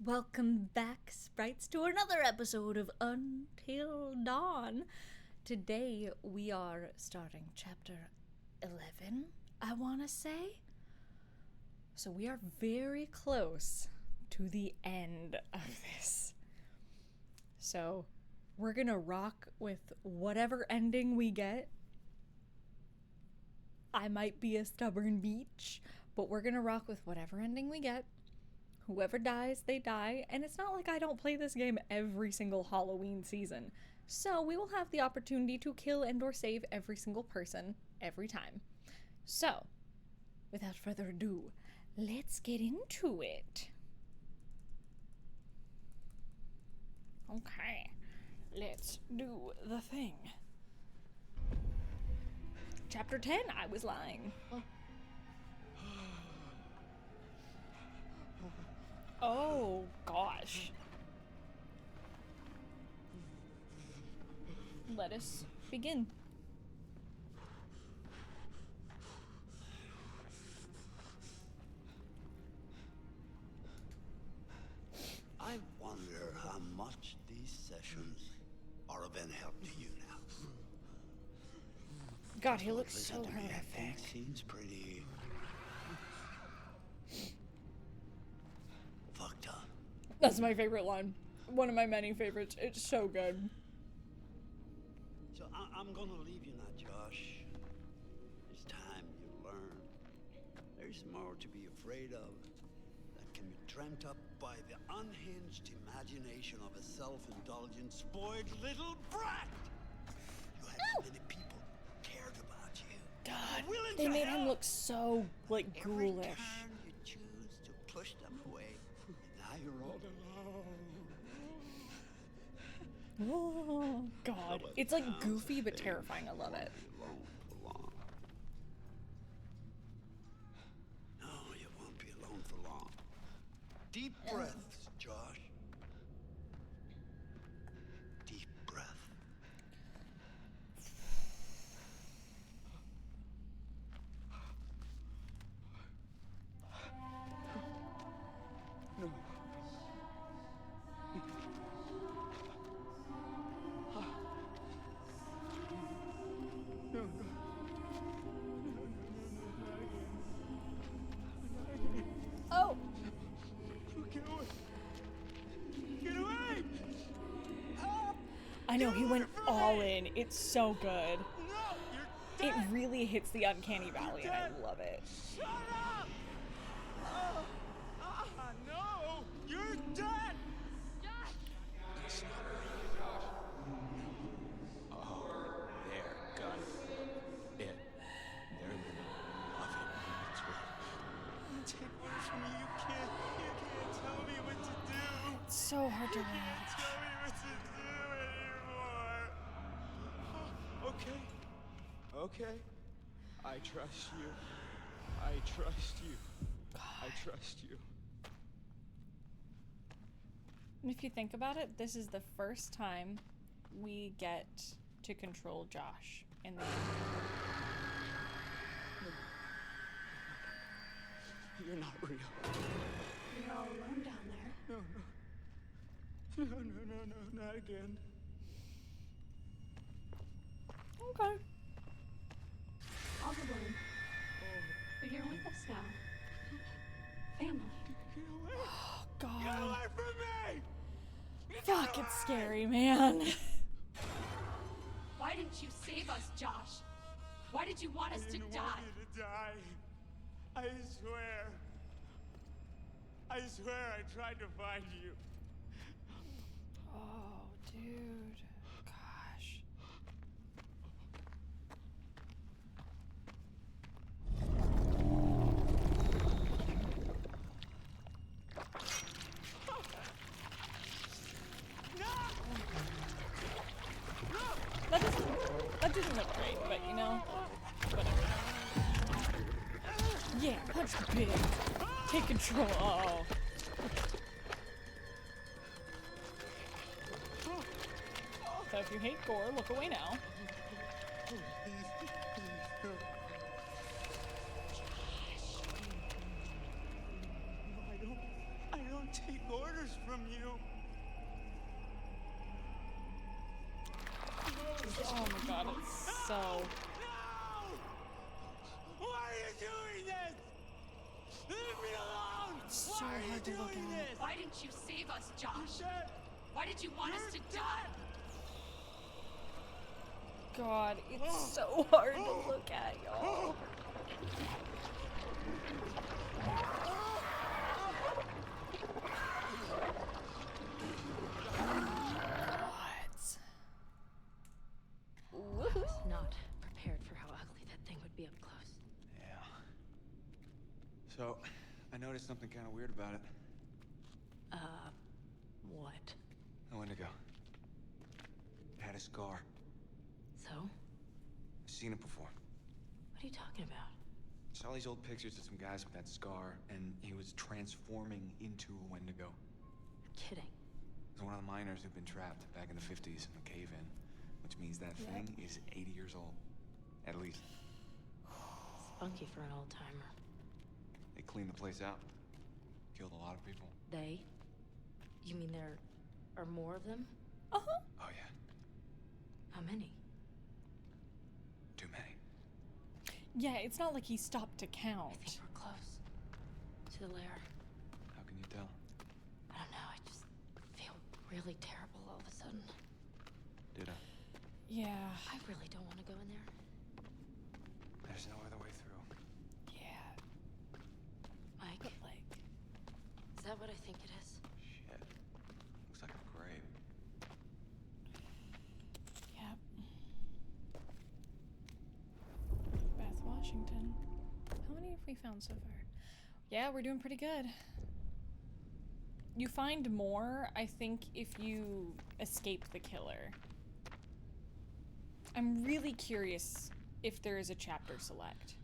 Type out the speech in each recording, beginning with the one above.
Welcome back, sprites, to another episode of Until Dawn. Today we are starting chapter 11, I want to say. So we are very close to the end of this. So we're gonna rock with whatever ending we get. I might be a stubborn beach, but we're gonna rock with whatever ending we get. Whoever dies, they die, and it's not like I don't play this game every single Halloween season. So we will have the opportunity to kill and or save every single person every time. So, without further ado, let's get into it. Okay, let's do the thing. Chapter 10, I was lying. Oh, gosh. Let us begin. I wonder how much these sessions are of any help to you now. God, he looks Listen so to me, I think horrific. seems pretty fucked up. That's my favorite line. One of my many favorites. It's so good. So I'm gonna leave you now, Josh. It's time you learn. There's more to be afraid of that can be dreamt up by the unhinged imagination of a self-indulgent, spoiled little brat. You had so many people cared about you. God, Willing they to made him help. look so, like, Every ghoulish. turn you choose to push them away, and now you're all alone. Oh, God. It's, like, goofy but terrifying. I love it. Alone for long. No, you won't be alone for long. Deep breaths, Josh. Deep breath. No. No, no. Oh! Get away! Get away! I know, he went all in. It's so good. No, you're It dead! really hits the uncanny valley, and I love it. Shut up! No! You're dead! That's not real, Josh. Oh, they're gonna it. They're gonna love it when it's real. Take orders from me. You can't tell me what to do. It's so hard to You can't watch. tell me what to do anymore. Okay. Okay. I trust you. I trust you. I trust you. And if you think about it, this is the first time we get to control Josh in the You're not real. You're all alone down there. No, not again. Okay. All alone. But you're with us now. Family. Get away! Oh, Get God. away from me! Fuck, it's scary, man. Why didn't you save us, Josh? Why did you want us to didn't die? want you to die. I swear. I swear I tried to find you. Oh, dude. Gosh. That doesn't look great, but you know, whatever. Yeah, punch the pig. Take control. Oh. So if you hate gore, look away now. I don't take orders so... No! Why are you doing this? Leave me alone! So Why are you hard to look doing at. this? Why didn't you save us, Josh? You're dead. Why did you want us to die? God, it's so hard to look at, y'all. I was not prepared for how ugly that thing would be up close. Yeah. So, I noticed something kind of weird about it. What? A Wendigo. It had a scar. So? I've seen it before. What are you talking about? I saw these old pictures of some guys with that scar, and he was transforming into a Wendigo. You're kidding. It was one of the miners who'd been trapped back in the 50s in a cave-in, which means that thing is 80 years old, at least. Spunky for an old timer. They cleaned the place out, killed a lot of people. They? You mean there are more of them? Uh-huh. Oh yeah, How many? too many. Yeah, it's not like he stopped to I count. think we're close. To the lair. How can you tell? I don't know, I just feel really terrible all of a sudden. Ditto. Yeah. I really don't want to go in there. There's no other way through. Yeah. Mike, But like... is that what I think it is? Shit. Looks like a grave. Yep. Beth Washington. How many have we found so far? Yeah, we're doing pretty good. You find more, I think, if you escape the killer. I'm really curious if there is a chapter select.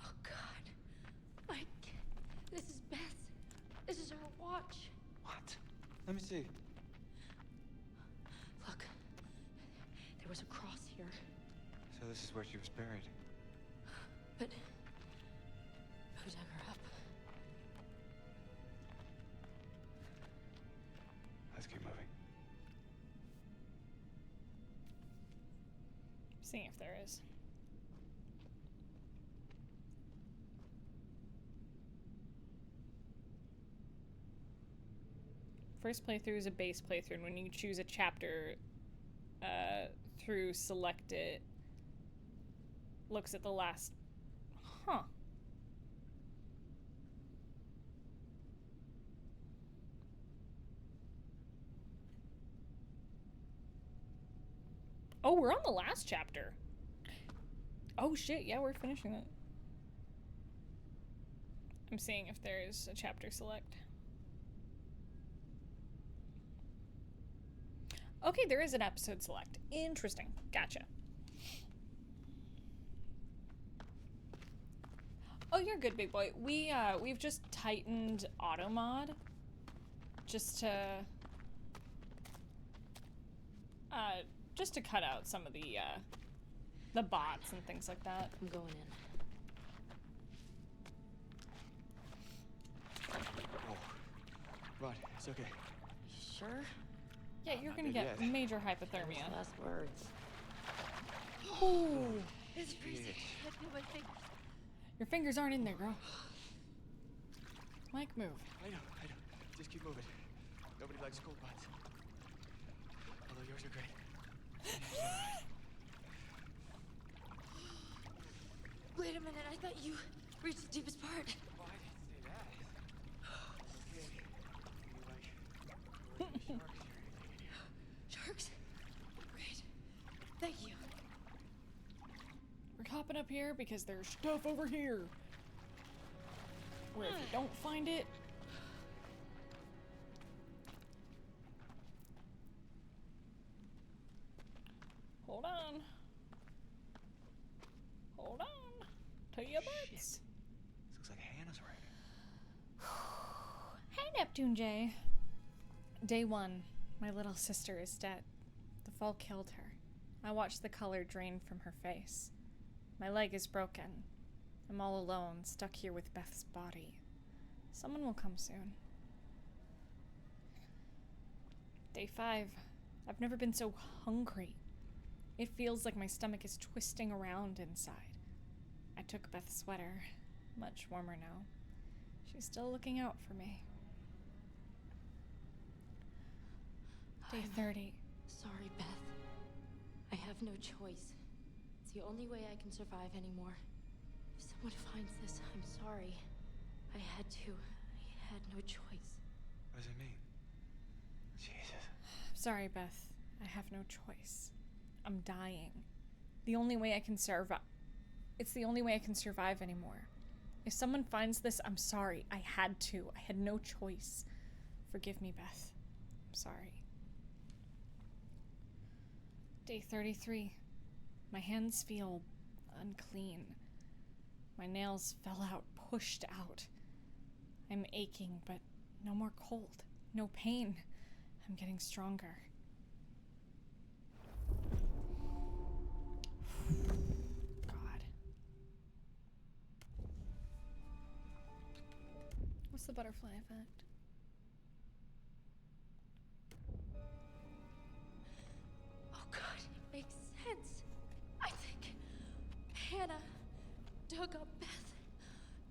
Oh God. Mike, this is Beth. This is her watch. What? Let me see. Look, there was a cross here, So this is where she was buried. but who dug her up? Let's keep moving. Seeing if there is. First playthrough is a base playthrough, and when you choose a chapter through select it, looks at the last. Huh. Oh, we're on the last chapter. Oh shit, yeah, we're finishing it. I'm seeing if there's a chapter select. Okay, there is an episode select. Interesting. Gotcha. Oh, you're good, big boy. We've just tightened auto mod just to cut out some of the bots and things like that. I'm going in. Oh. Rod, it's okay. You sure? Yeah, you're gonna Not get dead yet. major Famous hypothermia. last words. Ooh. It's freezing. I feel my fingers. Your fingers aren't in there, girl. Mike, move. I know. Just keep moving. Nobody likes cold butts. Although yours are great. Wait a minute, I thought you reached the deepest part. Oh, I didn't say that. Okay. You like sharks or anything in here? Sharks? Great. Thank you. We're hopping up here because there's stuff over here. Where if you don't find it... Hold on. Hold on. To your butts. This looks like Hannah's writing. Hey, Neptune J. Day 1. My little sister is dead. The fall killed her. I watched the color drain from her face. My leg is broken. I'm all alone, stuck here with Beth's body. Someone will come soon. Day 5. I've never been so hungry. It feels like my stomach is twisting around inside. I took Beth's sweater. Much warmer now. She's still looking out for me. Day 30. Sorry, Beth. I have no choice. It's the only way I can survive anymore. If someone finds this, I'm sorry. I had to. I had no choice. What does it mean? Jesus. Sorry, Beth. I have no choice. I'm dying. The only way I can survive. It's the only way I can survive anymore. If someone finds this, I'm sorry. I had to. I had no choice. Forgive me, Beth. I'm sorry. Day 33. My hands feel unclean. My nails fell out, pushed out. I'm aching, but no more cold. No pain. I'm getting stronger. God. What's the butterfly effect? Oh God, it makes sense. I think Hannah dug up Beth.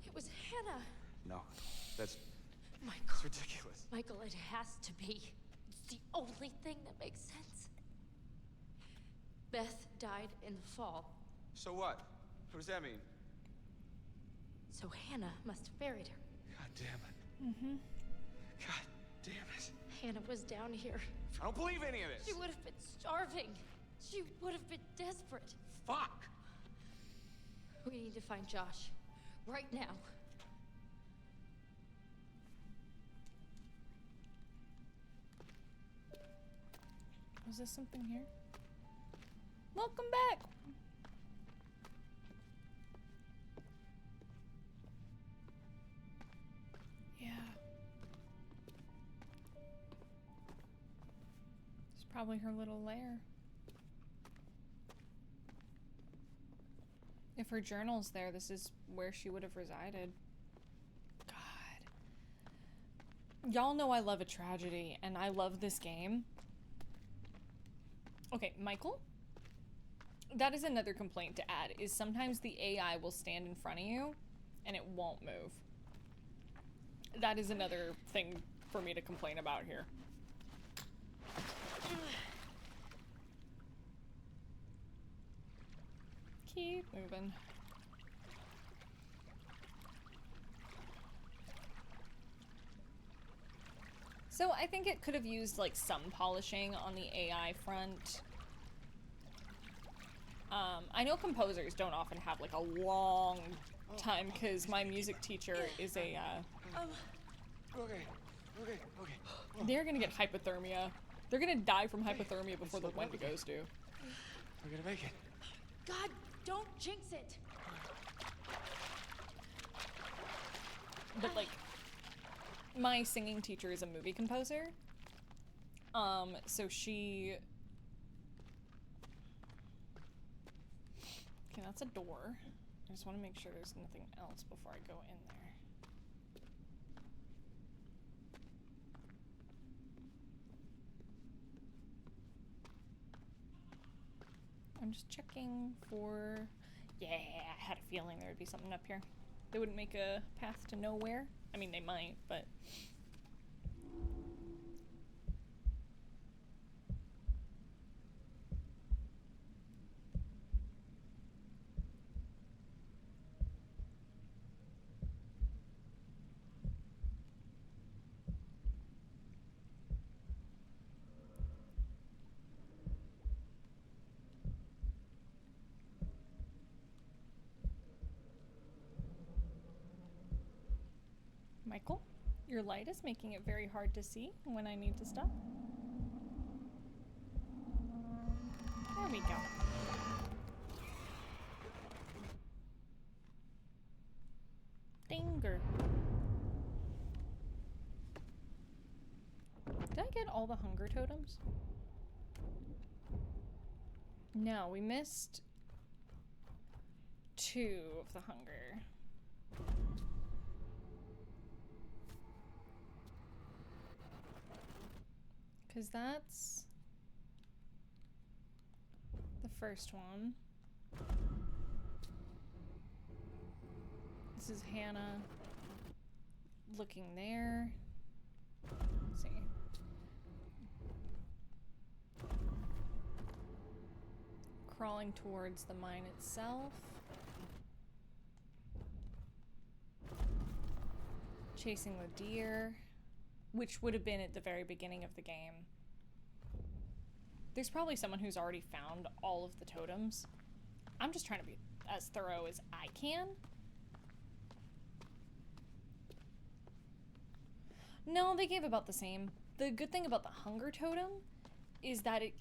It was Hannah. No, that's Michael. ridiculous. Michael, it has to be. It's the only thing that makes sense. Beth died in the fall, So what? What does that mean? so Hannah must have buried her. God damn it. God damn it. Hannah was down here. I don't believe any of this. She would have been starving. She would have been desperate. Fuck. We need to find Josh. Right now. Was there something here? Welcome back! Yeah. It's probably her little lair. If her journal's there, this is where she would have resided. God. Y'all know I love a tragedy, and I love this game. Okay, Michael? That is another complaint to add, is sometimes the AI will stand in front of you, and it won't move. That is another thing for me to complain about here. Keep moving. So I think it could have used like some polishing on the AI front. I know composers don't often have like a long time because my music teacher is a Okay. they're gonna get hypothermia. They're gonna die from hypothermia before the Wendigos do. We're gonna make it. God, don't jinx it. But like, my singing teacher is a movie composer. So she... Okay, that's a door. I just want to make sure there's nothing else before I go in there. I'm just checking for... Yeah, I had a feeling there would be something up here. They wouldn't make a path to nowhere. I mean, they might, but... Michael, your light is making it very hard to see when I need to stop. There we go. Dinger. Did I get all the hunger totems? No, we missed 2 of the hunger. Because that's the first one. This is Hannah looking there. Let's see. Crawling towards the mine itself. Chasing the deer, which would have been at the very beginning of the game. There's probably someone who's already found all of the totems. I'm just trying to be as thorough as I can. No, they gave about the same. The good thing about the hunger totem is that it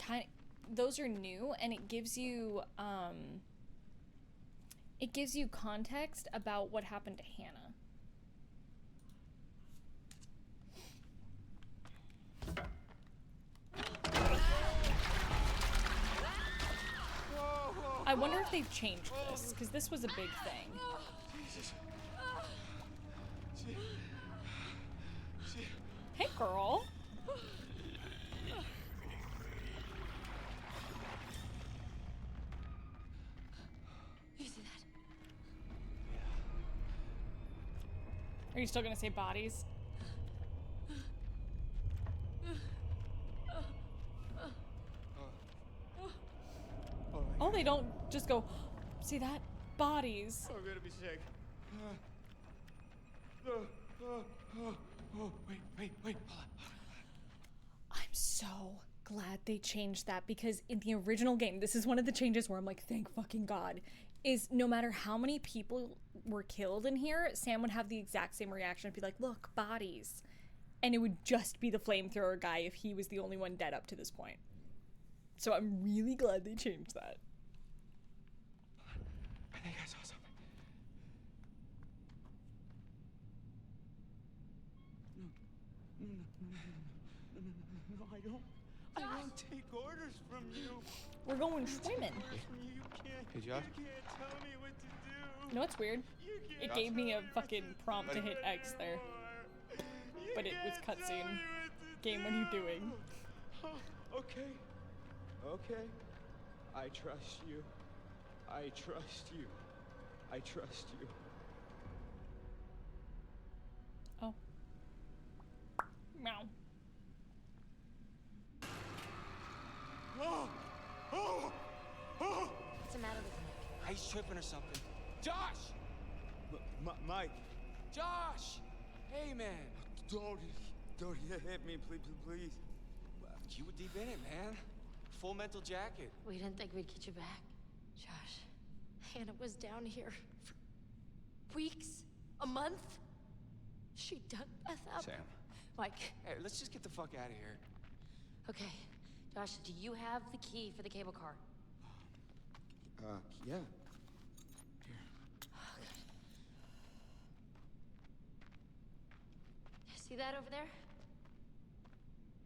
those are new, and it gives you context about what happened to Hannah. I wonder if they've changed this, because this was a big thing. Jesus. Hey, girl. You see that? Are you still gonna say bodies? Oh, they don't just go, see that? Bodies. I'm gonna be sick. Oh, wait. Hold on. I'm so glad they changed that, because in the original game, this is one of the changes where I'm like, thank fucking God, is no matter how many people were killed in here, Sam would have the exact same reaction. Be like, look, bodies. And it would just be the flamethrower guy if he was the only one dead up to this point. So I'm really glad they changed that. I think I saw something. No, I don't take orders from you. We're going swimming. You can't. Hey, Josh. You can't tell me what to do. You know what's weird? It gave me a fucking prompt to hit X there. But it was cutscene. Game, what are you doing? Okay. Okay. I trust you. I trust you. I trust you. Oh. Meow. What's the matter with Nick? He's tripping or something. Josh! Mike. Josh! Hey, man. Don't hit me, please. You were deep in it, man. Full mental jacket. We didn't think we'd get you back. Josh, Hannah was down here for weeks, a month. She dug Beth up. Sam. Mike. Hey, let's just get the fuck out of here. Okay, Josh, do you have the key for the cable car? Yeah. Oh, good. See that over there?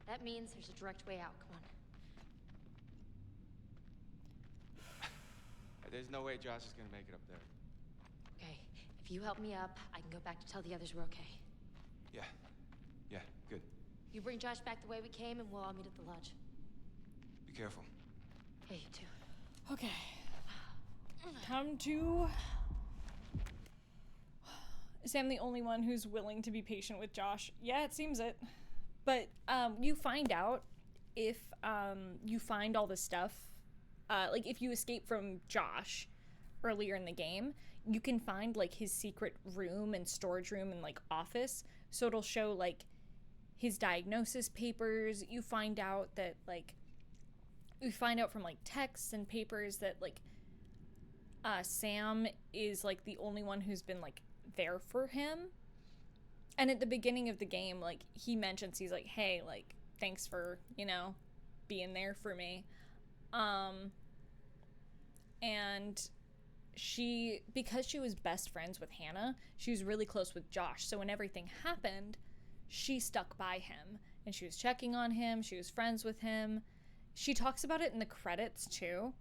That means there's a direct way out. Come on. There's no way Josh is gonna make it up there. Okay, if you help me up, I can go back to tell the others we're okay. Yeah, good. You bring Josh back the way we came, and we'll all meet at the lodge. Be careful. Hey, you too. Okay. Time to... Is Sam the only one who's willing to be patient with Josh? Yeah, it seems it. But you find out if you find all the stuff, like if you escape from Josh earlier in the game, you can find like his secret room and storage room and like office. So it'll show like his diagnosis papers. You find out that like, we find out from like texts and papers that like Sam is like the only one who's been like there for him. And at the beginning of the game, like he mentions, he's like, hey, like thanks for, you know, being there for me. And she, because she was best friends with Hannah, she was really close with Josh. So when everything happened, she stuck by him and she was checking on him. She was friends with him. She talks about it in the credits too,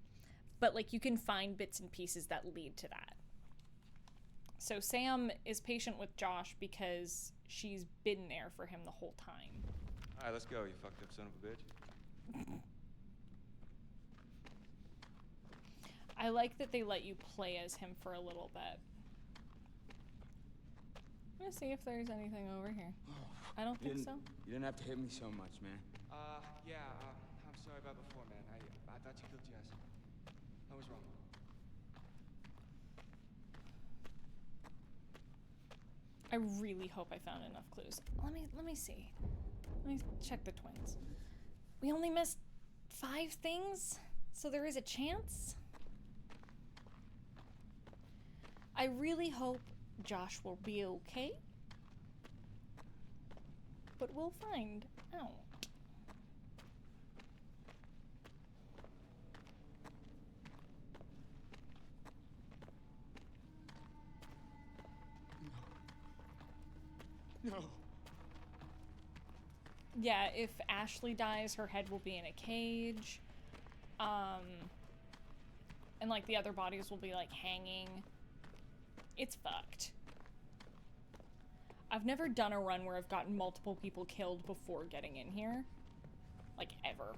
but like you can find bits and pieces that lead to that. So Sam is patient with Josh because she's been there for him the whole time. All right, let's go, you fucked up son of a bitch. I like that they let you play as him for a little bit. I'm gonna see if there's anything over here. I don't think so. You didn't have to hit me so much, man. Yeah, I'm sorry about before, man. I thought you killed Jess. I was wrong. I really hope I found enough clues. Let me see. Let me check the twins. We only missed 5 things, so there is a chance. I really hope Josh will be okay, but we'll find out. No. Yeah, if Ashley dies, her head will be in a cage. And like the other bodies will be like hanging. It's fucked. I've never done a run where I've gotten multiple people killed before getting in here. Like, ever.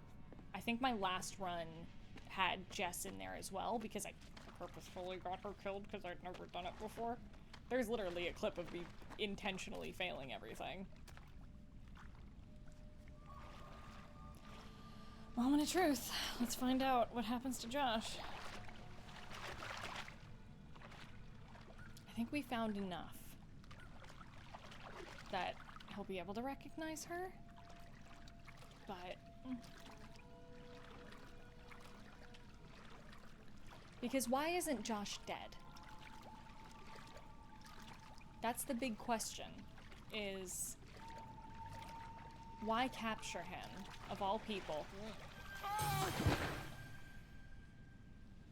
I think my last run had Jess in there as well, because I purposefully got her killed because I'd never done it before. There's literally a clip of me intentionally failing everything. Moment of truth. Let's find out what happens to Josh. I think we found enough that he'll be able to recognize her, but because why isn't Josh dead? That's the big question, is why capture him, of all people?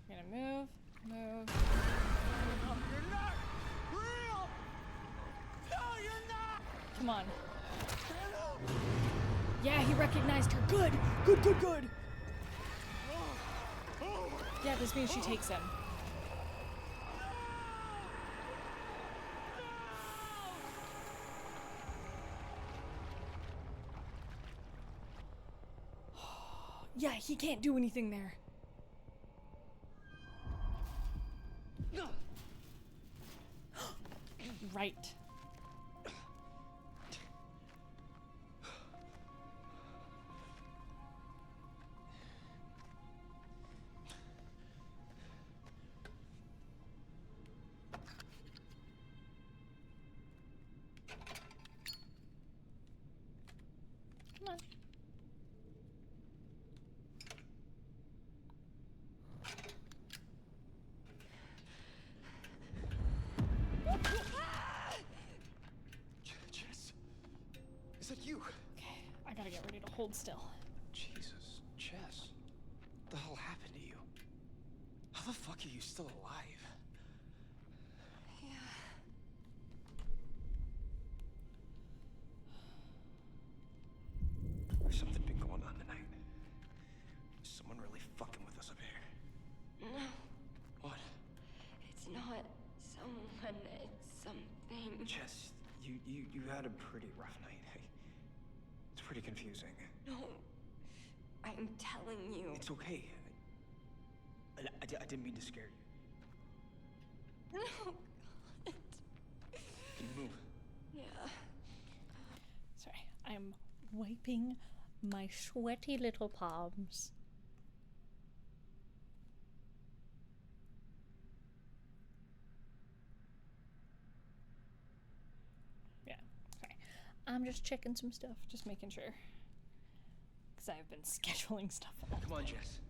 You're gonna move. You're not real! No, you're not! Come on. Yeah, he recognized her. Good! Good! Yeah, this means she takes him. Yeah, he can't do anything there. Right. Come on. Jess? Is that you? Okay, I gotta get ready to hold still. Jesus, Jess. What the hell happened to you? How the fuck are you still alive? There's something big going on tonight. Is someone really fucking with us up here? No, What? it's not someone, it's something. Jess, you had a pretty rough night. It's pretty confusing. No, I'm telling you. It's okay. I didn't mean to scare you. No, God. Can you move? Yeah. Sorry, I'm wiping my sweaty little palms. Yeah, sorry. I'm just checking some stuff, just making sure. Because I've been scheduling stuff all Come on, day. Jess.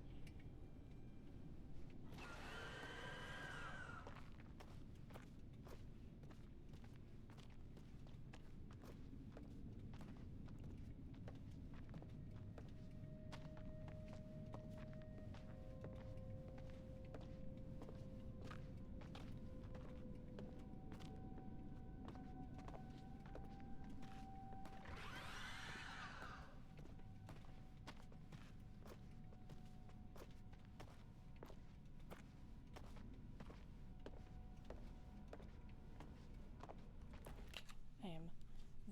I am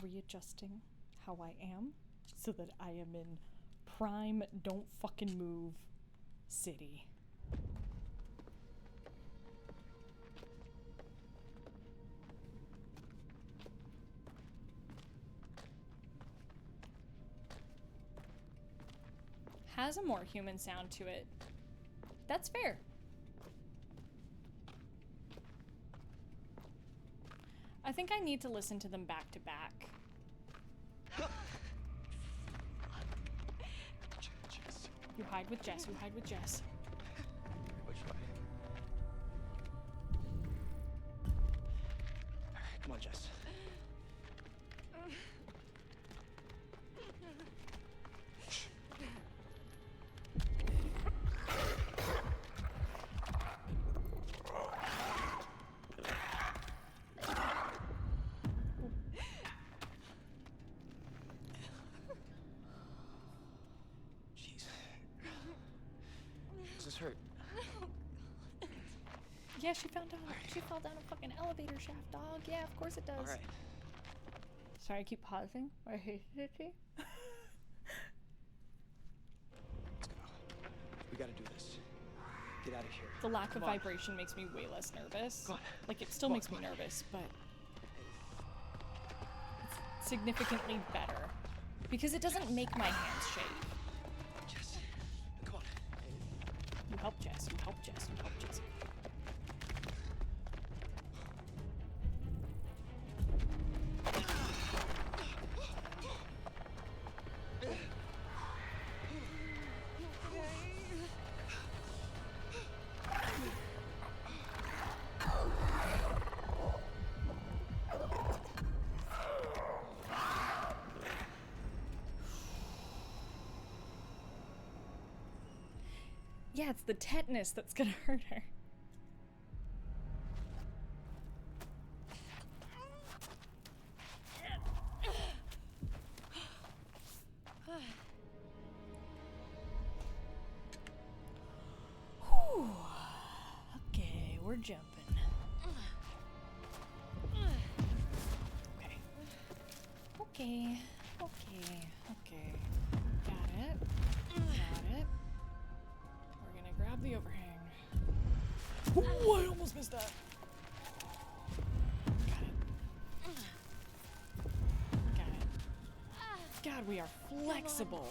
readjusting how I am so that I am in prime don't fucking move city. has a more human sound to it. That's fair. I think I need to listen to them back to back. Jess. You hide with Jess, you hide with Jess. Which way? Come on, Jess. Jeez. Does this hurt? Yeah, she fell down a fucking elevator shaft, dog. Yeah, of course it does. All right. Sorry, I keep pausing. I hate it. Let's go. We gotta do this. Get out of here. The lack of Come on. vibration makes me way less nervous. Come on. Like, it still Come on, makes me come on. nervous, but it's significantly better. Because it doesn't make my hands shake. Jess, come on. You help Jess, you help Jess, you help Jess. Yeah, it's the tetanus that's gonna hurt her. Whew. Okay, we're jumping. Okay. Okay. Okay. Got it. Got it. We're gonna grab the overhang. Ooh, I almost missed that. Got it. Got it. God, we are flexible.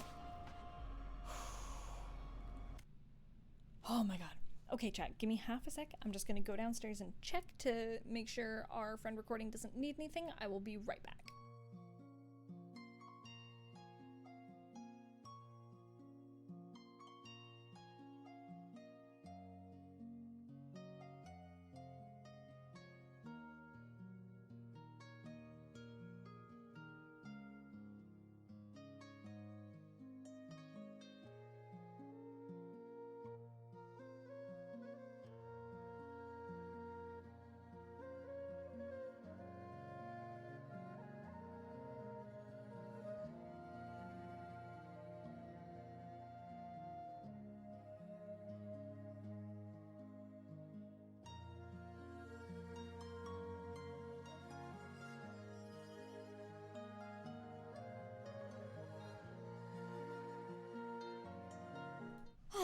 Oh my god. Okay, chat, give me half a sec. I'm just gonna go downstairs and check to make sure our friend recording doesn't need anything. I will be right back.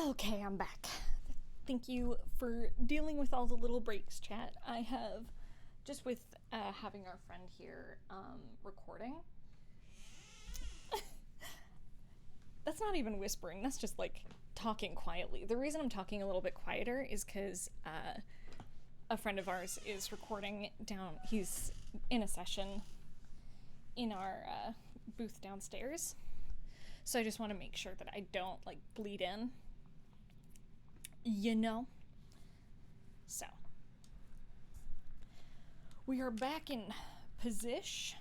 Okay, I'm back. Thank you for dealing with all the little breaks, chat. I have, just with having our friend here recording. That's not even whispering, that's just like talking quietly. The reason I'm talking a little bit quieter is because a friend of ours is recording down, he's in a session in our booth downstairs. So I just want to make sure that I don't like bleed in. You know? So. We are back in position.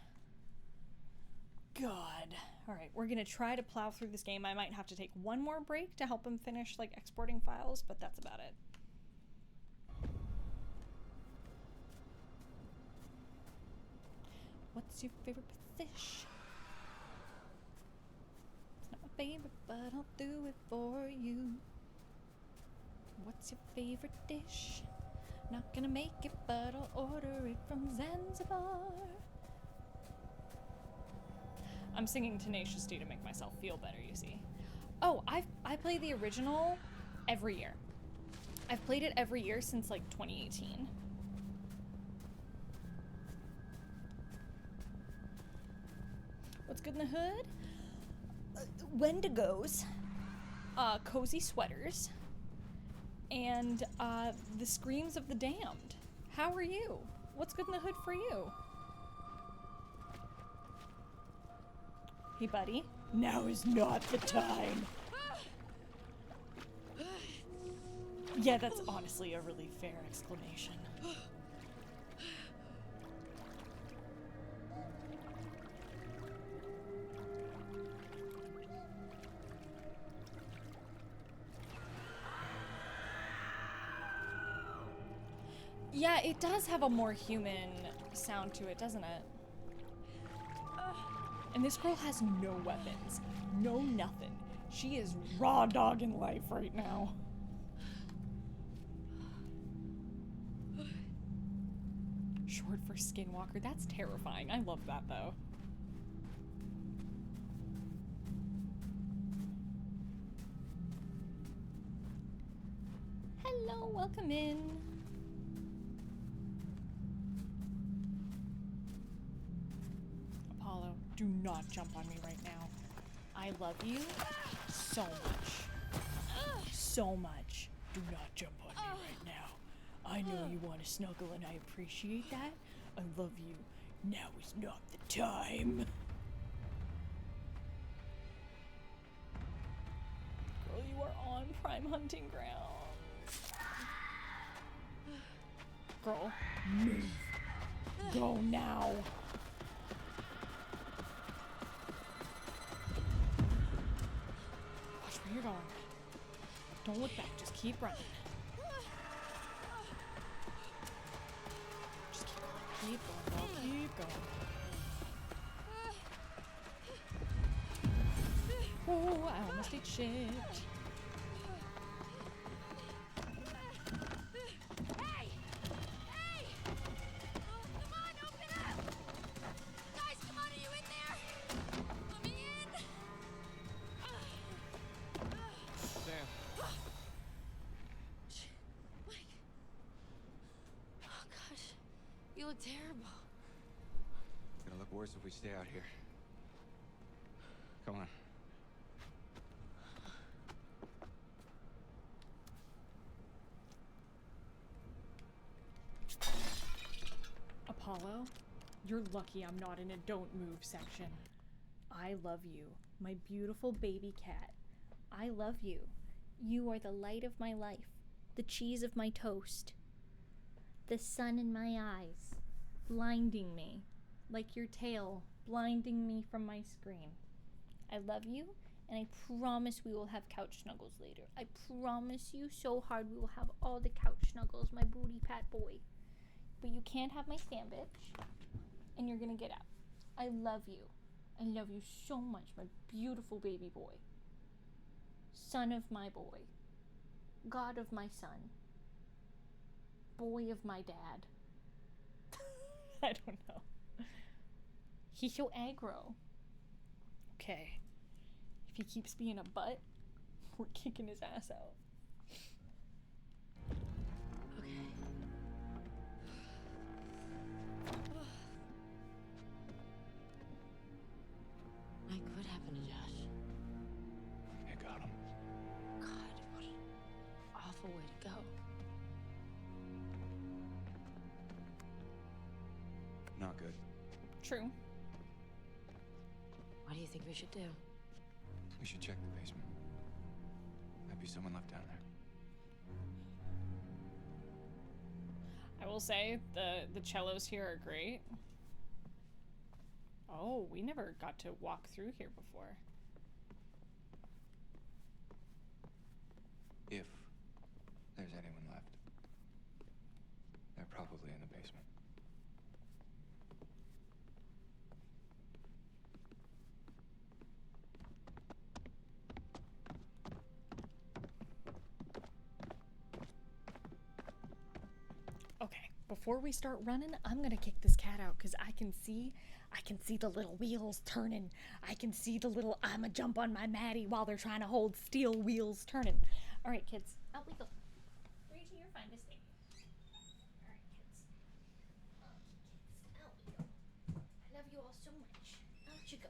God. Alright, we're gonna try to plow through this game. I might have to take one more break to help him finish like exporting files, but that's about it. What's your favorite position? It's not my favorite, but I'll do it for you. What's your favorite dish? Not gonna make it, but I'll order it from Zanzibar. I'm singing Tenacious D to make myself feel better, you see. Oh, I play the original every year. I've played it every year since like 2018. What's good in the hood? Wendigos cozy sweaters and the screams of the damned. How are you? What's good in the hood for you? Hey, buddy. Now is not the time. Yeah, that's honestly a really fair exclamation. Yeah, it does have a more human sound to it, doesn't it? And this girl has no weapons. No nothing. She is raw dogging life right now. Short for skinwalker. That's terrifying. I love that, though. Hello, welcome in. Apollo, do not jump on me right now. I love you so much. So much. Do not jump on me right now. I know you want to snuggle and I appreciate that. I love you. Now is not the time. Girl, you are on prime hunting ground. Girl, move. Go now. Watch where you're going. Don't look back, just keep running. Just keep going, girl, keep going. Oh, I almost ate shit. You look terrible. It's gonna look worse if we stay out here. Come on. Apollo, you're lucky I'm not in a don't move section. I love you, my beautiful baby cat. I love you. You are the light of my life, the cheese of my toast, the sun in my eyes, blinding me, like your tail blinding me from my screen. I love you, and I promise we will have couch snuggles later. I promise you so hard we will have all the couch snuggles, my booty pat boy. But you can't have my sandwich, and you're gonna get out. I love you. I love you so much, my beautiful baby boy. Son of my boy. God of my son. Boy of my dad. I don't know. He's so aggro. Okay. If he keeps being a butt, we're kicking his ass out. Okay. Mike, what happened to Josh? I got him. God, what an awful way to go. Not good. True. What do you think we should do? We should check the basement. Might be someone left down there. I will say the cellos here are great. Oh, we never got to walk through here before. If there's anyone left. They're probably in the basement. Okay, before we start running, I'm gonna kick this cat out because I can see the little wheels turning. I can see the little I'ma jump on my Maddie while they're trying to hold steel wheels turning. All right, kids, out we go. Reach to your finest thing. All right, kids. Out we go. I love you all so much. Out you go.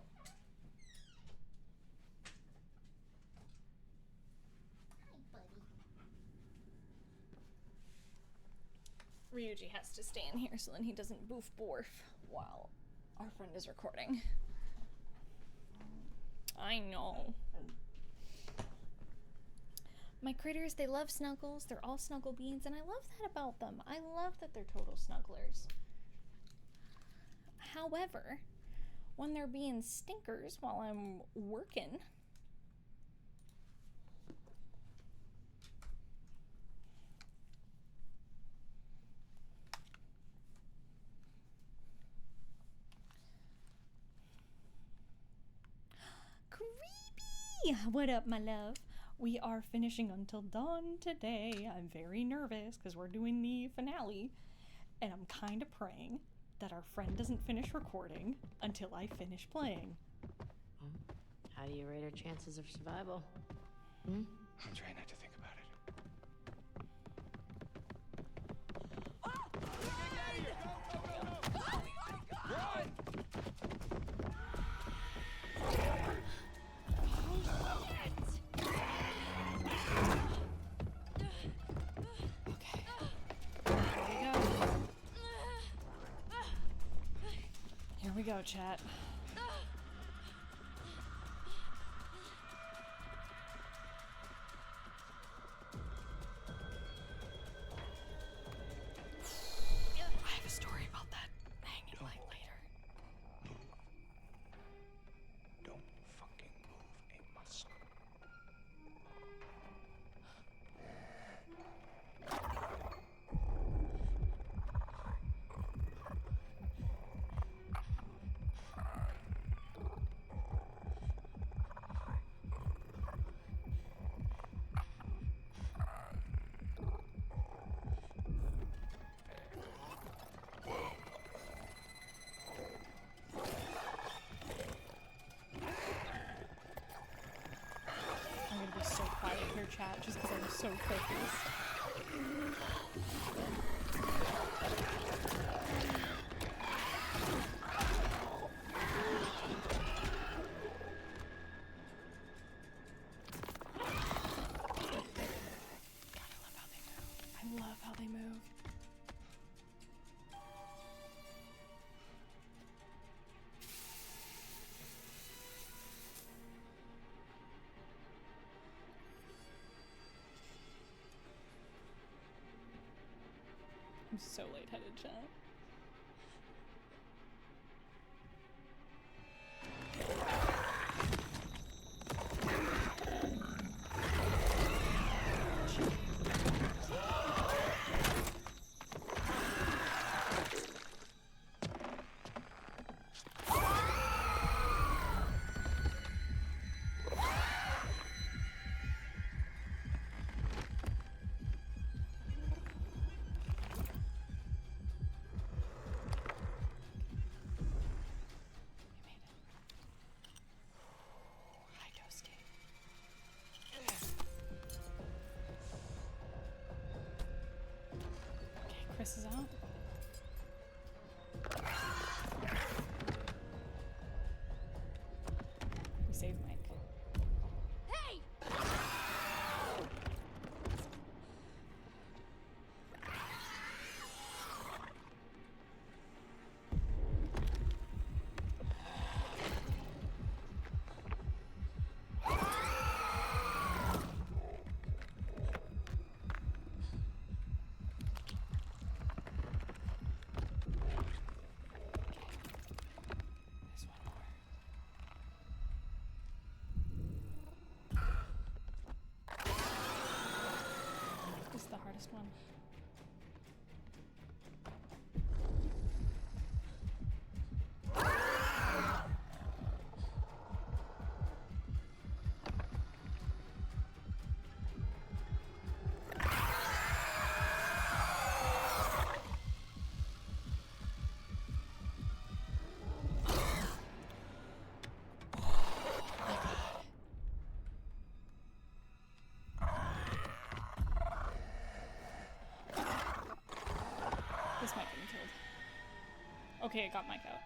Yuji has to stay in here so then he doesn't boof borf while our friend is recording. I know. My critters, they love snuggles. They're all snuggle beans, and I love that about them. I love that they're total snugglers. However, when they're being stinkers while I'm working, creepy! What up, my love? We are finishing Until Dawn today. I'm very nervous because we're doing the finale, and I'm kind of praying that our friend doesn't finish recording until I finish playing. How do you rate our chances of survival? I'm trying not to think about it. Here we go, chat. I have a story about that hanging light later. Don't fucking move a muscle. I'm gonna be so quiet here, chat, just because I'm so focused. I love how they move. I'm so lightheaded, chat. Chris is out. We saved Mike. Hey! There's one more. This is the hardest one. This might get me killed. Okay, it got Mike out.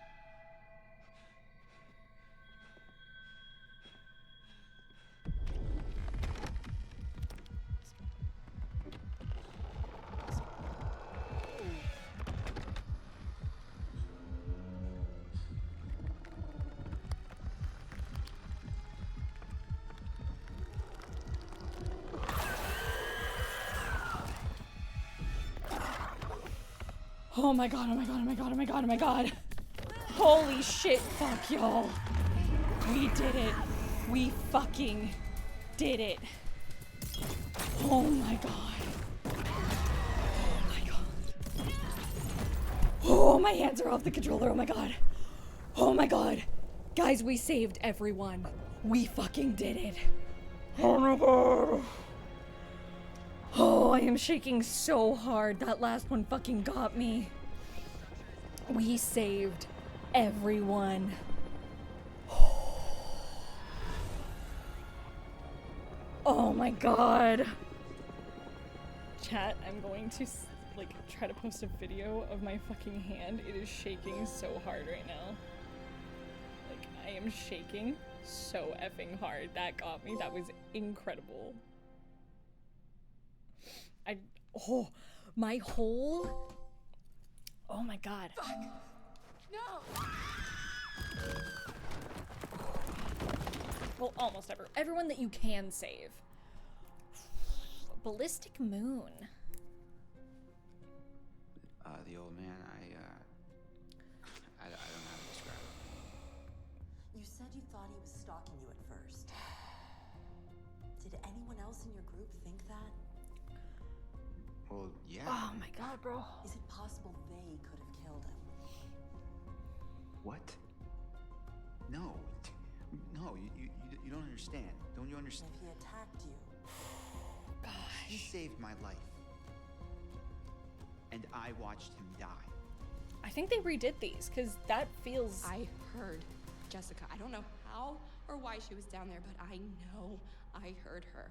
Oh my god, oh my god, oh my god, oh my god, oh my god. Holy shit, fuck y'all. We did it. We fucking did it. Oh my god. Oh my god. Oh, my hands are off the controller, oh my god. Oh my god. Guys, we saved everyone. We fucking did it. Oh my god. Oh, I am shaking so hard. That last one fucking got me. We saved everyone. Oh my god. Chat, I'm going to like try to post a video of my fucking hand. It is shaking so hard right now. Like, I am shaking so effing hard. That got me. That was incredible. Oh, my whole... Oh my god. Fuck. No. Well, almost everyone that you can save. Ballistic Moon. The old man, I don't know how to describe it. You said you thought he was stalking you at first. Did anyone else in your group think that? Well, yeah. Oh my god, bro. Is it possible they could have killed him? What? No. No, you don't understand. Don't you understand? If he attacked you, He saved my life. And I watched him die. I think they redid these, because that feels... I heard Jessica. I don't know how or why she was down there, but I know I heard her.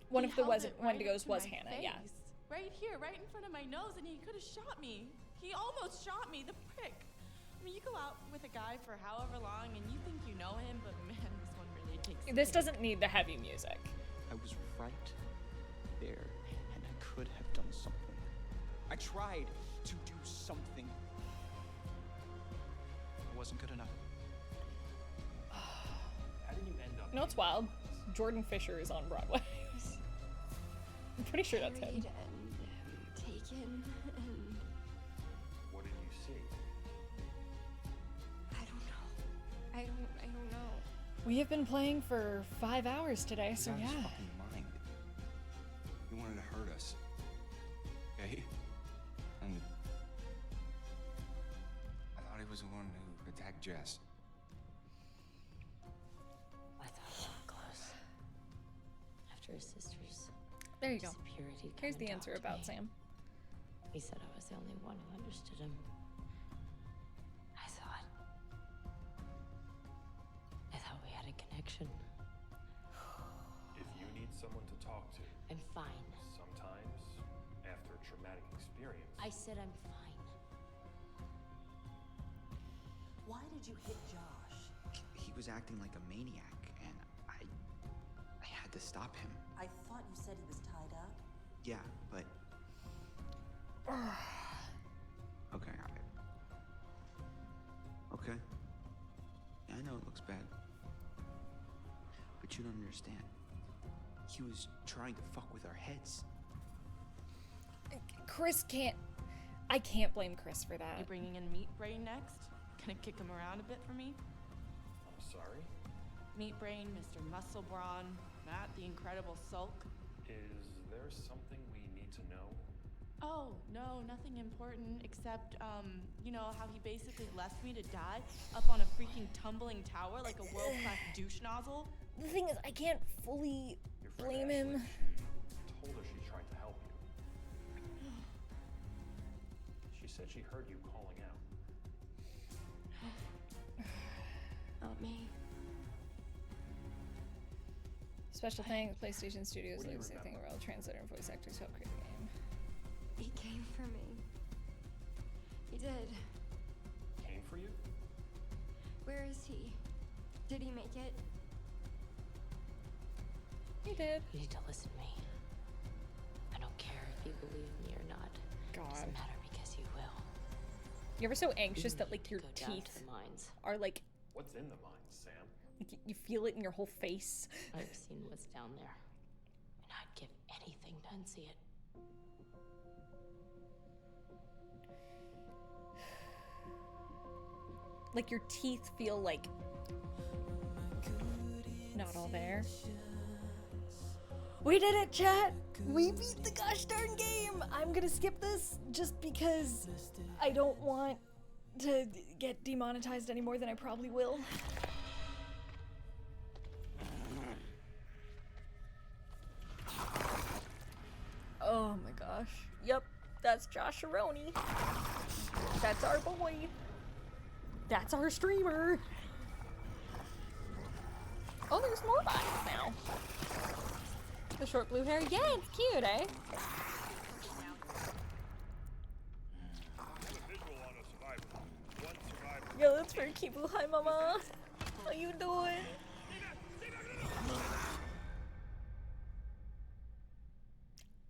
One He of the held it right Wendigos to was my Hannah, yeah. face. Right here, right in front of my nose, and he could have shot me. He almost shot me, the prick. I mean, you go out with a guy for however long, and you think you know him, but man, this one really takes the This cake. doesn't need the heavy music. I was right there, and I could have done something. I tried to do something. It wasn't good enough. How did you end up? No, it's wild. Jordan Fisher is on Broadway. I'm pretty sure that's him. Buried and taken and What did you see? I don't know. I don't know. We have been playing for 5 hours today, so He's out of yeah. his fucking mind. He wanted to hurt us. Okay? And I thought he was the one who attacked Jess. I thought we were close. After his sister's There you go. disappeared, he'd come Here's and the talk answer to about me. Sam. He said I was the only one who understood him. I thought we had a connection. If you need someone to talk to, I'm fine. sometimes after a traumatic experience, I said I'm fine. Why did you hit Josh? He was acting like a maniac, and I had to stop him. I thought you said he was tied up. Yeah, but... Okay, okay. I know it looks bad. But you don't understand. He was trying to fuck with our heads. Chris can't... I can't blame Chris for that. You bringing in Meat Brain next? Gonna kick him around a bit for me? I'm sorry. Meat Brain, Mr. Muscle Brawn, Matt the Incredible Sulk. Is there something we need to know? Oh, no, nothing important except, you know how he basically left me to die up on a freaking tumbling tower like a world-class douche nozzle? The thing is, I can't fully Your friend blame Ashley, him. She told her she tried to help you. She said she heard you calling out. Not me. Special thanks, PlayStation Studios, What do you Legacy Thing remember? World, translator and voice actors help create the game. He came for me. He did. Came for you? Where is he? Did he make it? He did. You need to listen to me. I don't care if you believe me or not. God. Doesn't matter because you will. You ever so anxious You that need like to your go down to teeth the mines. are like What's in the mind, Sam? you feel it in your whole face? I've seen what's down there, and I'd give anything to unsee it. Like your teeth feel like not all there. We did it, chat! We beat the gosh darn game! I'm gonna skip this just because I don't want to get demonetized any more than I probably will. Oh my gosh. Yep, that's Josh Aroni. That's our boy. That's our streamer. Oh, there's more bodies now. The short blue hair. Yeah, it's cute, eh? Yo, that's very cute. Hi, mama. How you doing?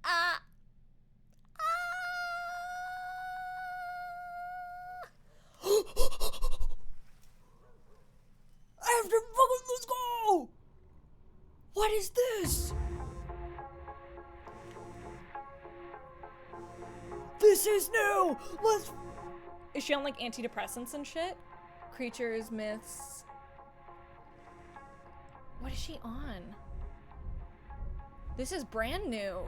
Ah. After fucking, let's go! What is this? This is new! Let's... Is she on like antidepressants and shit? Creatures, myths... What is she on? This is brand new.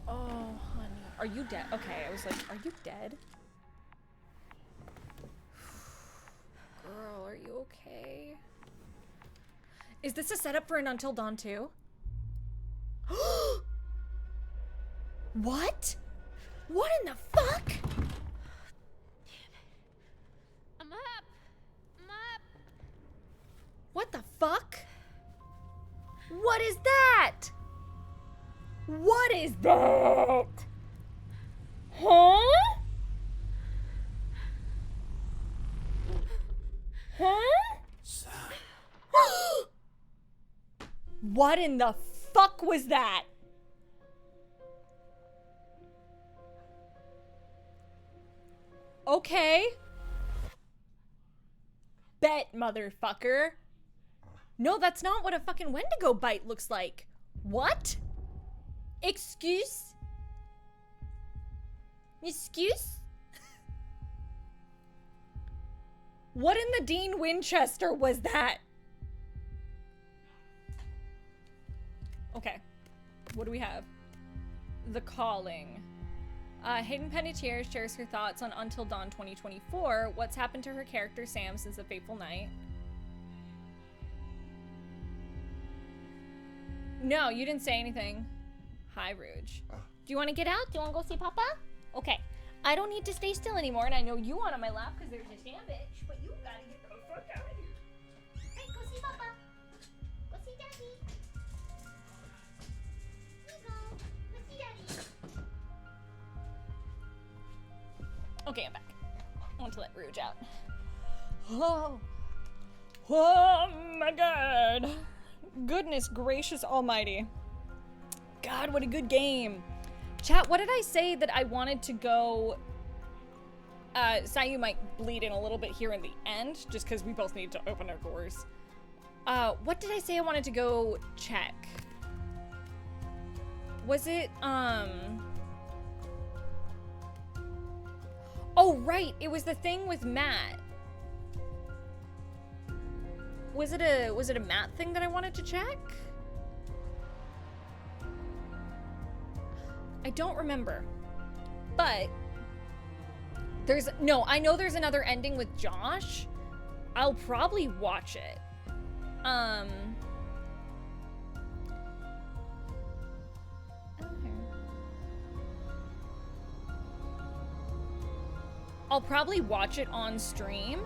Oh, honey. Are you dead? Okay, I was like, are you dead? Girl, are you okay? Is this a setup for an Until Dawn 2? What? What in the fuck? I'm up. I'm up. What the fuck? What is that? What is that? Huh? Huh? What in the fuck was that? Okay. Bet, motherfucker. No, that's not what a fucking Wendigo bite looks like. What? Excuse? Excuse? What in the Dean Winchester was that? Okay. What do we have? The Calling. Hayden Panettiere shares her thoughts on Until Dawn 2024. What's happened to her character Sam since the fateful night? No, you didn't say anything. Hi, Rouge. Do you want to get out? Do you want to go see Papa? Okay. I don't need to stay still anymore, and I know you want on my lap because there's a sandwich, but you gotta get the fuck out of here. Hey, go see Papa. Go see Daddy. Here you go. Go see Daddy. Okay, I'm back. I want to let Rouge out. Oh. Oh my god. Goodness gracious almighty. God, what a good game. Chat, what did I say that I wanted to go... Sayu might bleed in a little bit here in the end, just because we both need to open our doors. What did I say I wanted to go check? Was it, Oh, right, it was the thing with Matt. Was it a Matt thing that I wanted to check? I don't remember. But I know there's another ending with Josh. I'll probably watch it. I'll probably watch it on stream.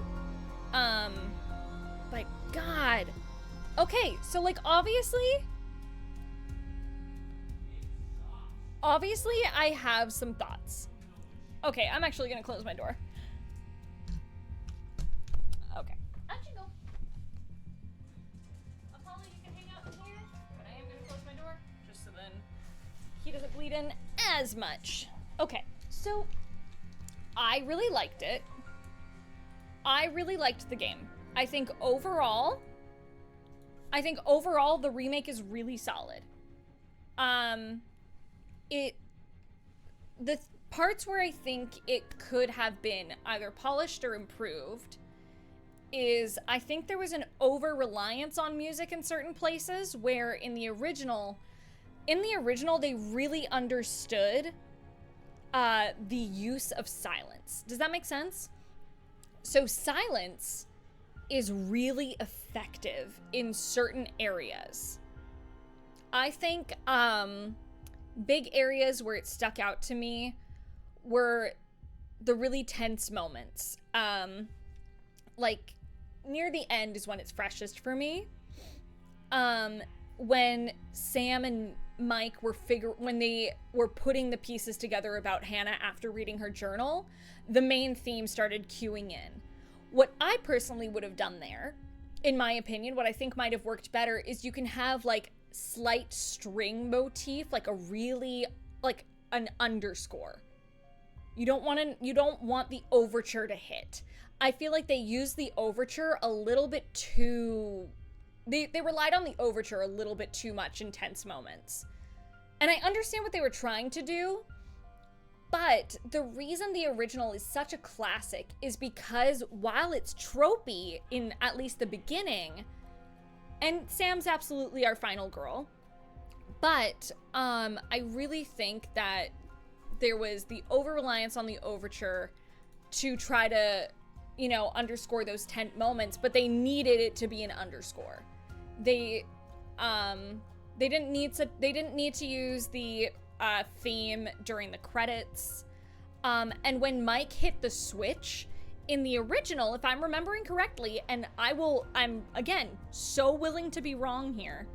But God. Okay, so like obviously I have some thoughts. Okay, I'm actually gonna close my door. Okay. Out you go. Apollo, you can hang out in here, but I am gonna close my door just so then he doesn't bleed in as much. Okay, so I really liked it. I really liked the game. I think overall the remake is really solid. the parts where I think it could have been either polished or improved is I think there was an over-reliance on music in certain places, where in the original they really understood the use of silence. Does that make sense? So silence is really effective in certain areas. I think big areas where it stuck out to me were the really tense moments. Like near the end is when it's freshest for me. When Sam and Mike when they were putting the pieces together about Hannah after reading her journal, the main theme started cueing in. What I personally would have done there, in my opinion, what I think might have worked better is you can have like slight string motif, like a really, like an underscore. You don't want the overture to hit. I feel like they used the overture a little bit too, they relied on the overture a little bit too much in tense moments. And I understand what they were trying to do, but the reason the original is such a classic is because while it's tropey in at least the beginning, and Sam's absolutely our final girl, but I really think that there was the over-reliance on the overture to try to, you know, underscore those tense moments, but they needed it to be an underscore. They didn't need to use the theme during the credits. And when Mike hit the switch in the original, if I'm remembering correctly, and I'm again so willing to be wrong here.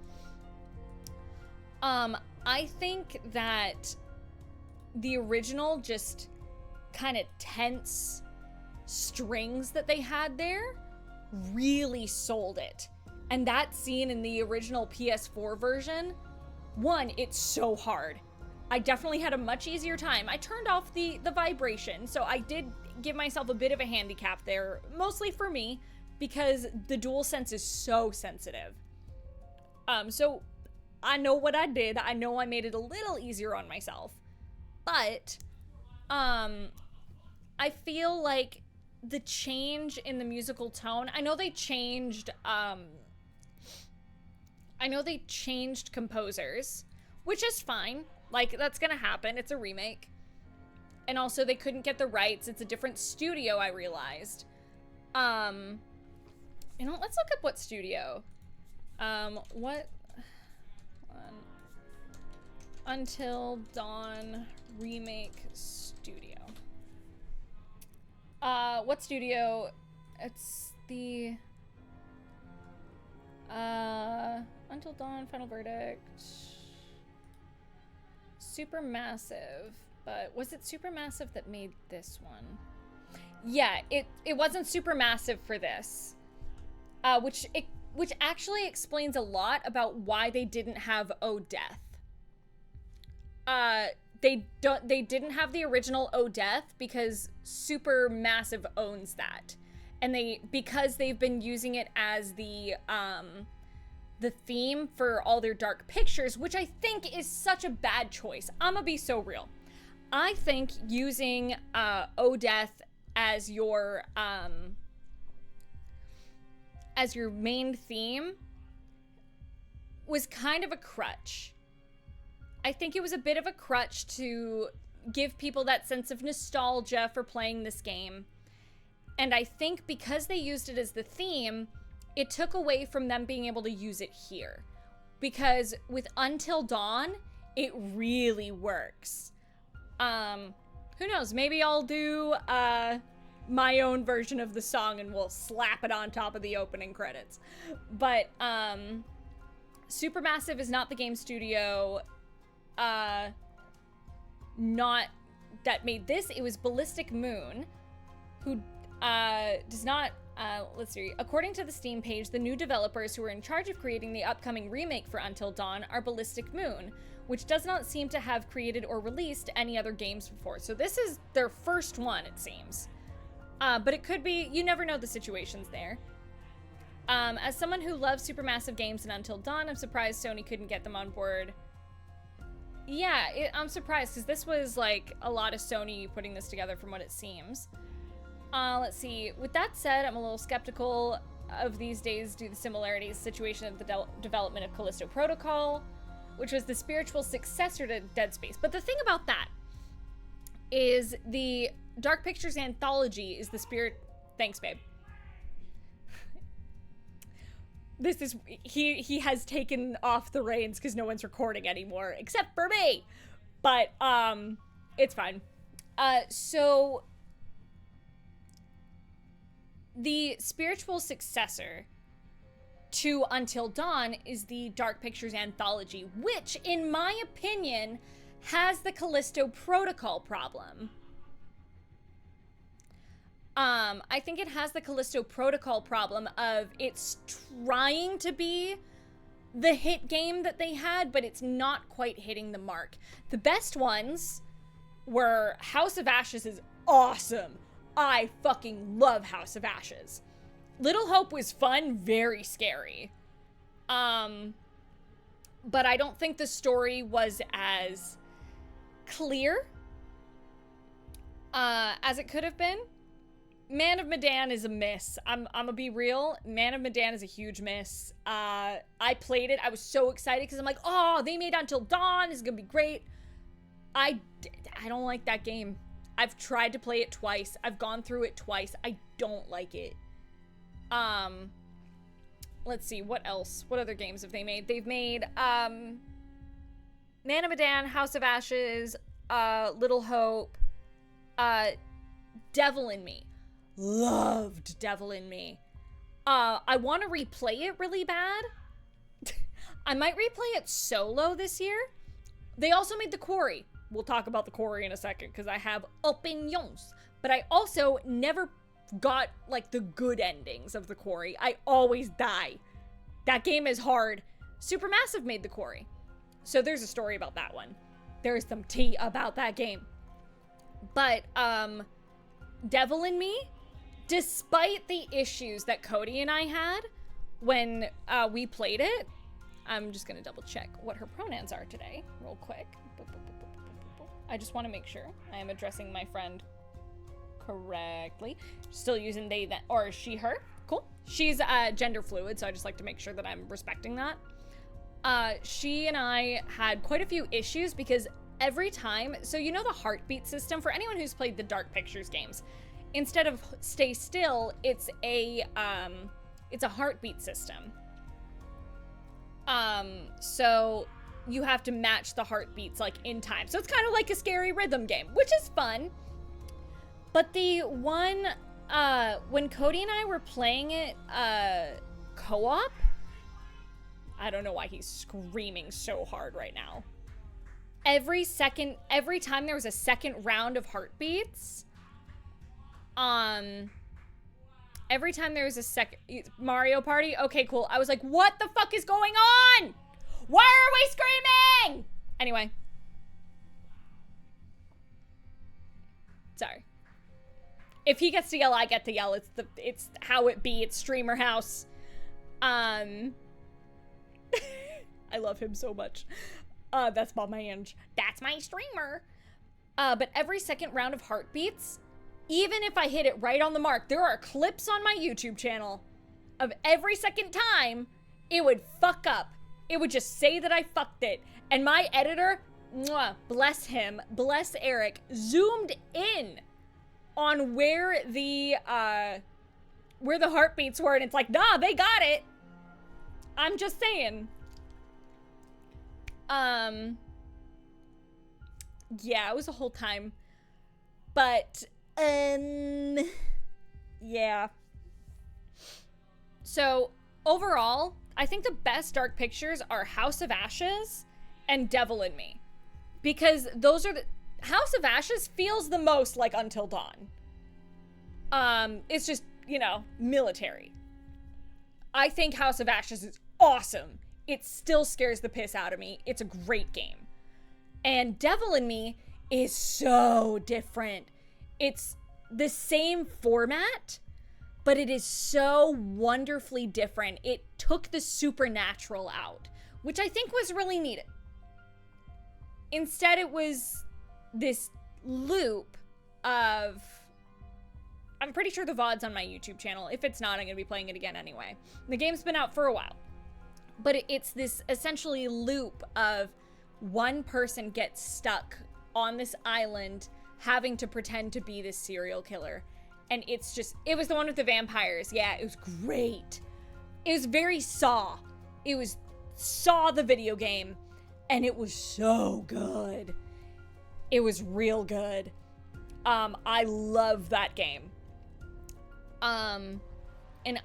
I think that the original just kind of tense strings that they had there really sold it. And that scene in the original PS4 version, one, it's so hard. I definitely had a much easier time. I turned off the vibration, so I did give myself a bit of a handicap there, mostly for me, because the DualSense is so sensitive. So I know what I did. I know I made it a little easier on myself. But I feel like the change in the musical tone, I know they changed composers, which is fine. Like, that's gonna happen. It's a remake. And also they couldn't get the rights. It's a different studio, I realized. You know, let's look up what studio. Until Dawn Remake Studio. What studio? It's the Until Dawn, Final Verdict, Supermassive. But was it Supermassive that made this one? Yeah, it wasn't Supermassive for this, which actually explains a lot about why they didn't have Oh Death. They didn't have the original Oh Death because Supermassive owns that, and because they've been using it as the theme for all their dark pictures, which I think is such a bad choice. I'm gonna be so real. I think using Oh Death as your main theme was kind of a crutch. I think it was a bit of a crutch to give people that sense of nostalgia for playing this game. And I think because they used it as the theme, it took away from them being able to use it here. Because with Until Dawn, it really works. Who knows? Maybe I'll do my own version of the song and we'll slap it on top of the opening credits. But Supermassive is not the game studio not that made this. It was Ballistic Moon, who does not let's see. According to the Steam page, the new developers who are in charge of creating the upcoming remake for Until Dawn are Ballistic Moon, which does not seem to have created or released any other games before. So this is their first one, it seems. But it could be, you never know the situations there. As someone who loves Supermassive games and Until Dawn, I'm surprised Sony couldn't get them on board. Yeah, I'm surprised because this was like a lot of Sony putting this together from what it seems. Let's see. With that said, I'm a little skeptical of these days due to the similarities situation of the development of Callisto Protocol, which was the spiritual successor to Dead Space. But the thing about that is the Dark Pictures anthology is the spirit. Thanks, babe. This is he has taken off the reins because no one's recording anymore except for me, but it's fine. So the spiritual successor to Until Dawn is the Dark Pictures anthology, which in my opinion has the Callisto Protocol problem. I think it has the Callisto Protocol problem of it's trying to be the hit game that they had, but it's not quite hitting the mark. The best ones were House of Ashes is awesome. I fucking love House of Ashes. Little Hope was fun, very scary. But I don't think the story was as clear as it could have been. Man of Medan is a miss. I'm gonna be real. Man of Medan is a huge miss. I played it. I was so excited because I'm like, oh, they made Until Dawn. This is gonna be great. I don't like that game. I've tried to play it twice. I've gone through it twice. I don't like it. Let's see, what else? What other games have they made? They've made, Man of Medan, House of Ashes, Little Hope, Devil in Me. Loved Devil in Me. I want to replay it really bad. I might replay it solo this year. They also made The Quarry. We'll talk about The Quarry in a second because I have opinions. But I also never got like the good endings of The Quarry. I always die. That game is hard. Supermassive made The Quarry. So there's a story about that one. There's some tea about that game. But Devil in Me, despite the issues that Cody and I had when we played it, I'm just gonna double check what her pronouns are today real quick. I just want to make sure I am addressing my friend correctly. Still using they, that, or she, her. Cool. She's gender fluid, so I just like to make sure that I'm respecting that. She and I had quite a few issues because every time, so you know the heartbeat system, for anyone who's played the Dark Pictures games, instead of stay still, it's a heartbeat system. So you have to match the heartbeats like in time. So it's kind of like a scary rhythm game, which is fun. But the one, when Cody and I were playing it, co-op, I don't know why he's screaming so hard right now. Every time there was a second round of heartbeats, every time there was a second, Mario Party, okay, cool. I was like, what the fuck is going on? Why are we screaming? Anyway. Sorry. If he gets to yell, I get to yell. It's how it be. It's streamer house. I love him so much. That's Bob my Ange. That's my streamer. But every second round of heartbeats, even if I hit it right on the mark, there are clips on my YouTube channel of every second time it would fuck up. It would just say that I fucked it. And my editor, mwah, bless him, bless Eric, zoomed in on where the heartbeats were, and it's like, nah, they got it. I'm just saying. Yeah, it was a whole time. But, yeah. So, overall, I think the best Dark Pictures are House of Ashes and Devil in Me. Because those are the... House of Ashes feels the most like Until Dawn. It's just, you know, military. I think House of Ashes is awesome. It still scares the piss out of me. It's a great game. And Devil in Me is so different. It's the same format, but it is so wonderfully different. It took the supernatural out, which I think was really needed. Instead, it was this loop of... I'm pretty sure the VOD's on my YouTube channel. If it's not, I'm going to be playing it again anyway. The game's been out for a while. But it's this essentially loop of one person gets stuck on this island having to pretend to be this serial killer. And it's just... It was the one with the vampires. Yeah, it was great. It was very Saw. It was Saw the video game. And it was so good. It was real good. I love that game. And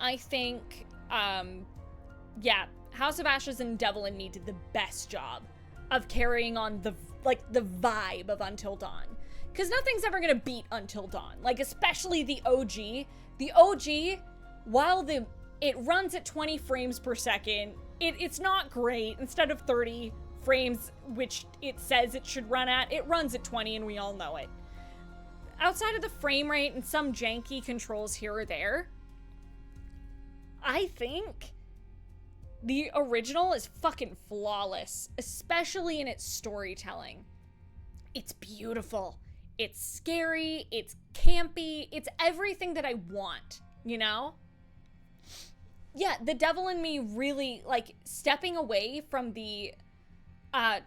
I think, yeah, House of Ashes and Devil in Me did the best job of carrying on the vibe of Until Dawn. Because nothing's ever gonna beat Until Dawn. Like, especially the OG. The OG, while it runs at 20 frames per second, it's not great. Instead of 30 frames, which it says it should run at, it runs at 20, and we all know it. Outside of the frame rate and some janky controls here or there, I think the original is fucking flawless, especially in its storytelling. It's beautiful. It's scary. It's campy. It's everything that I want, you know? Yeah, The Devil in Me really, like, stepping away from the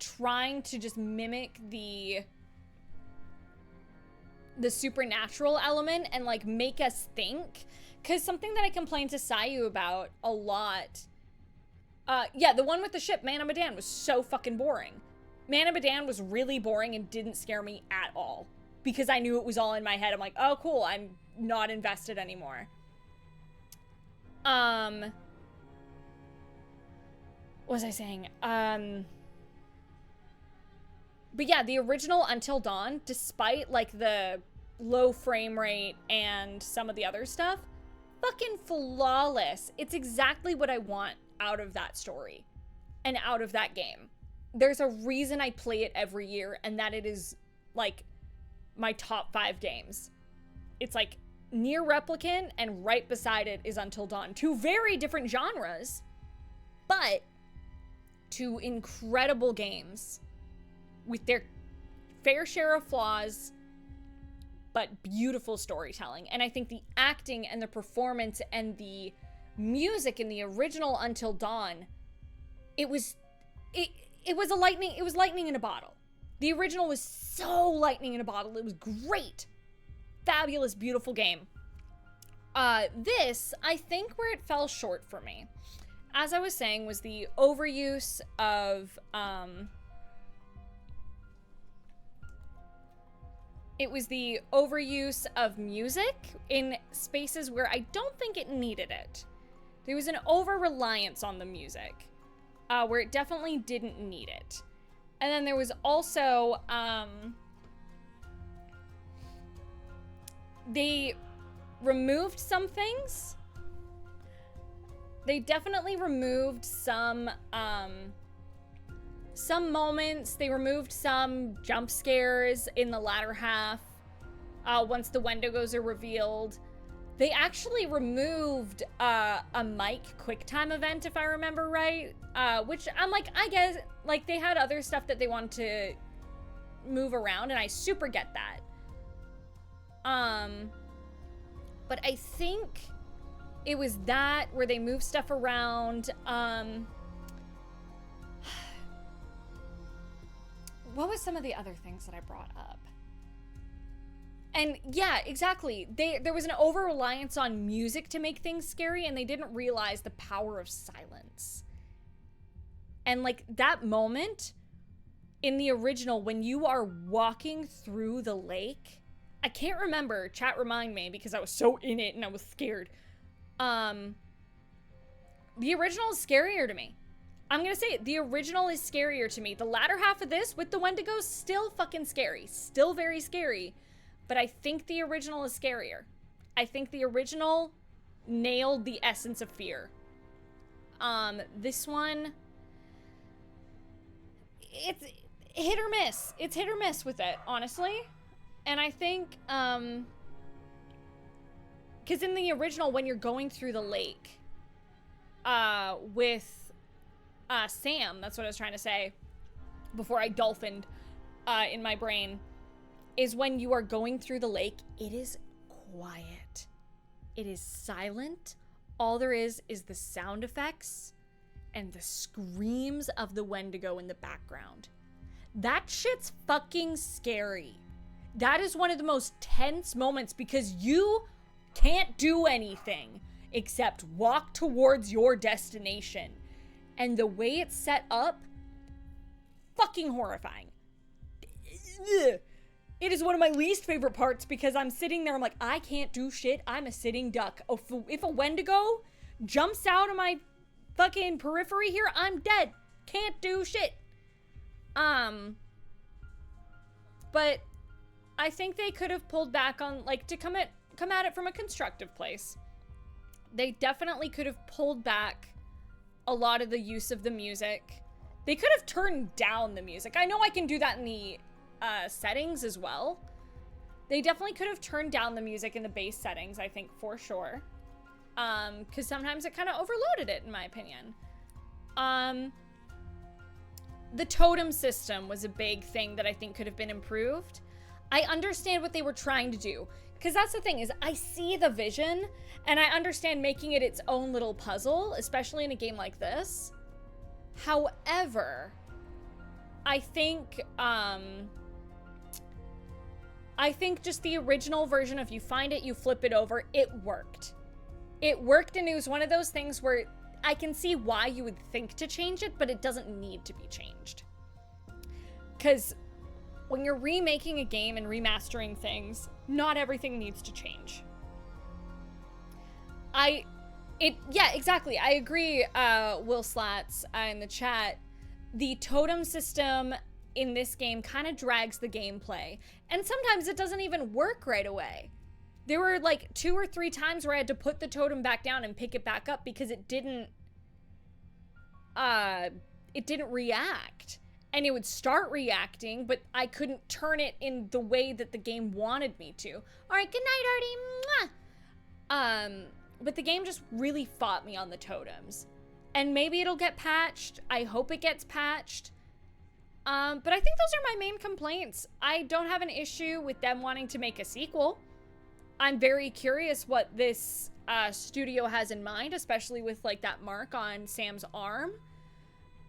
trying to just mimic the supernatural element and, like, make us think. Because something that I complained to Sayu about a lot, yeah, the one with the ship, Man of Medan, was so fucking boring. Man of Medan was really boring and didn't scare me at all. Because I knew it was all in my head. I'm like, oh, cool, I'm not invested anymore. What was I saying? But yeah, the original Until Dawn, despite, like, the low frame rate and some of the other stuff, fucking flawless. It's exactly what I want out of that story and out of that game. There's a reason I play it every year, and that it is, like, my top 5 games. It's, like, Nier Replicant, and right beside it is Until Dawn. 2 very different genres, but 2 incredible games with their fair share of flaws, but beautiful storytelling. And I think the acting and the performance and the music in the original Until Dawn, it was lightning in a bottle. The original was so lightning in a bottle. It was great. Fabulous, beautiful game. This, I think where it fell short for me, as I was saying, was the overuse of, it was the overuse of music in spaces where I don't think it needed it. There was an over-reliance on the music, where it definitely didn't need it. And then there was also, they removed some things. They definitely removed some moments. They removed some jump scares in the latter half, once the Wendigos are revealed. They actually removed a Mike QuickTime event, if I remember right, which I'm like, I guess, like, they had other stuff that they wanted to move around, and I super get that. But I think it was that where they moved stuff around. What was some of the other things that I brought up? And yeah, exactly. There was an over-reliance on music to make things scary, and they didn't realize the power of silence. And, like, that moment in the original when you are walking through the lake, I can't remember, chat remind me, because I was so in it and I was scared. The original is scarier to me. I'm gonna say it, the original is scarier to me. The latter half of this with the Wendigos, still fucking scary. Still very scary. But I think the original is scarier. I think the original nailed the essence of fear. This one, it's hit or miss. It's hit or miss with it, honestly. And I think, because in the original, when you're going through the lake, with Sam, that's what I was trying to say before I dolphined. in my brain is when you are going through the lake, it is quiet. It is silent. All there is the sound effects and the screams of the Wendigo in the background. That shit's fucking scary. That is one of the most tense moments because you can't do anything except walk towards your destination. And the way it's set up, fucking horrifying. It is one of my least favorite parts because I'm sitting there, I'm like, I can't do shit. I'm a sitting duck. If a Wendigo jumps out of my fucking periphery here, I'm dead. Can't do shit. But I think they could have pulled back on, like, to come at it from a constructive place. They definitely could have pulled back a lot of the use of the music. They could have turned down the music. I know I can do that in the settings as well. They definitely could have turned down the music in the base settings, I think, for sure. Because sometimes it kind of overloaded it, in my opinion. The totem system was a big thing that I think could have been improved. I understand what they were trying to do. Because that's the thing, is I see the vision, and I understand making it its own little puzzle, especially in a game like this. However, I think just the original version, if you find it, you flip it over, it worked. It worked, and it was one of those things where I can see why you would think to change it, but it doesn't need to be changed. Because when you're remaking a game and remastering things, not everything needs to change. Yeah, exactly. I agree, Will Slats in the chat. The totem system in this game kind of drags the gameplay. And sometimes it doesn't even work right away. There were like 2 or 3 times where I had to put the totem back down and pick it back up because it didn't react. And it would start reacting, but I couldn't turn it in the way that the game wanted me to. All right, good night, Artie. But the game just really fought me on the totems. And maybe it'll get patched. I hope it gets patched. But I think those are my main complaints. I don't have an issue with them wanting to make a sequel. I'm very curious what this studio has in mind, especially with like that mark on Sam's arm.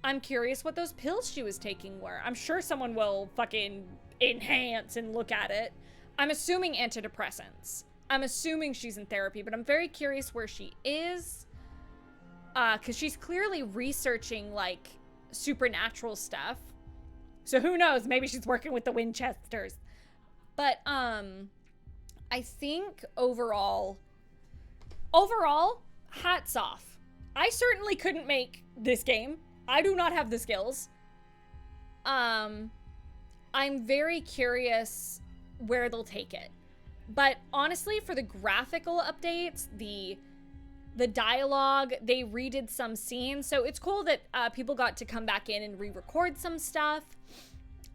I'm curious what those pills she was taking were. I'm sure someone will fucking enhance and look at it. I'm assuming antidepressants. I'm assuming she's in therapy, but I'm very curious where she is. Because she's clearly researching, like, supernatural stuff. So who knows? Maybe she's working with the Winchesters. But, I think overall, hats off. I certainly couldn't make this game. I do not have the skills. I'm very curious where they'll take it. But honestly, for the graphical updates, the dialogue, they redid some scenes. So it's cool that people got to come back in and re-record some stuff.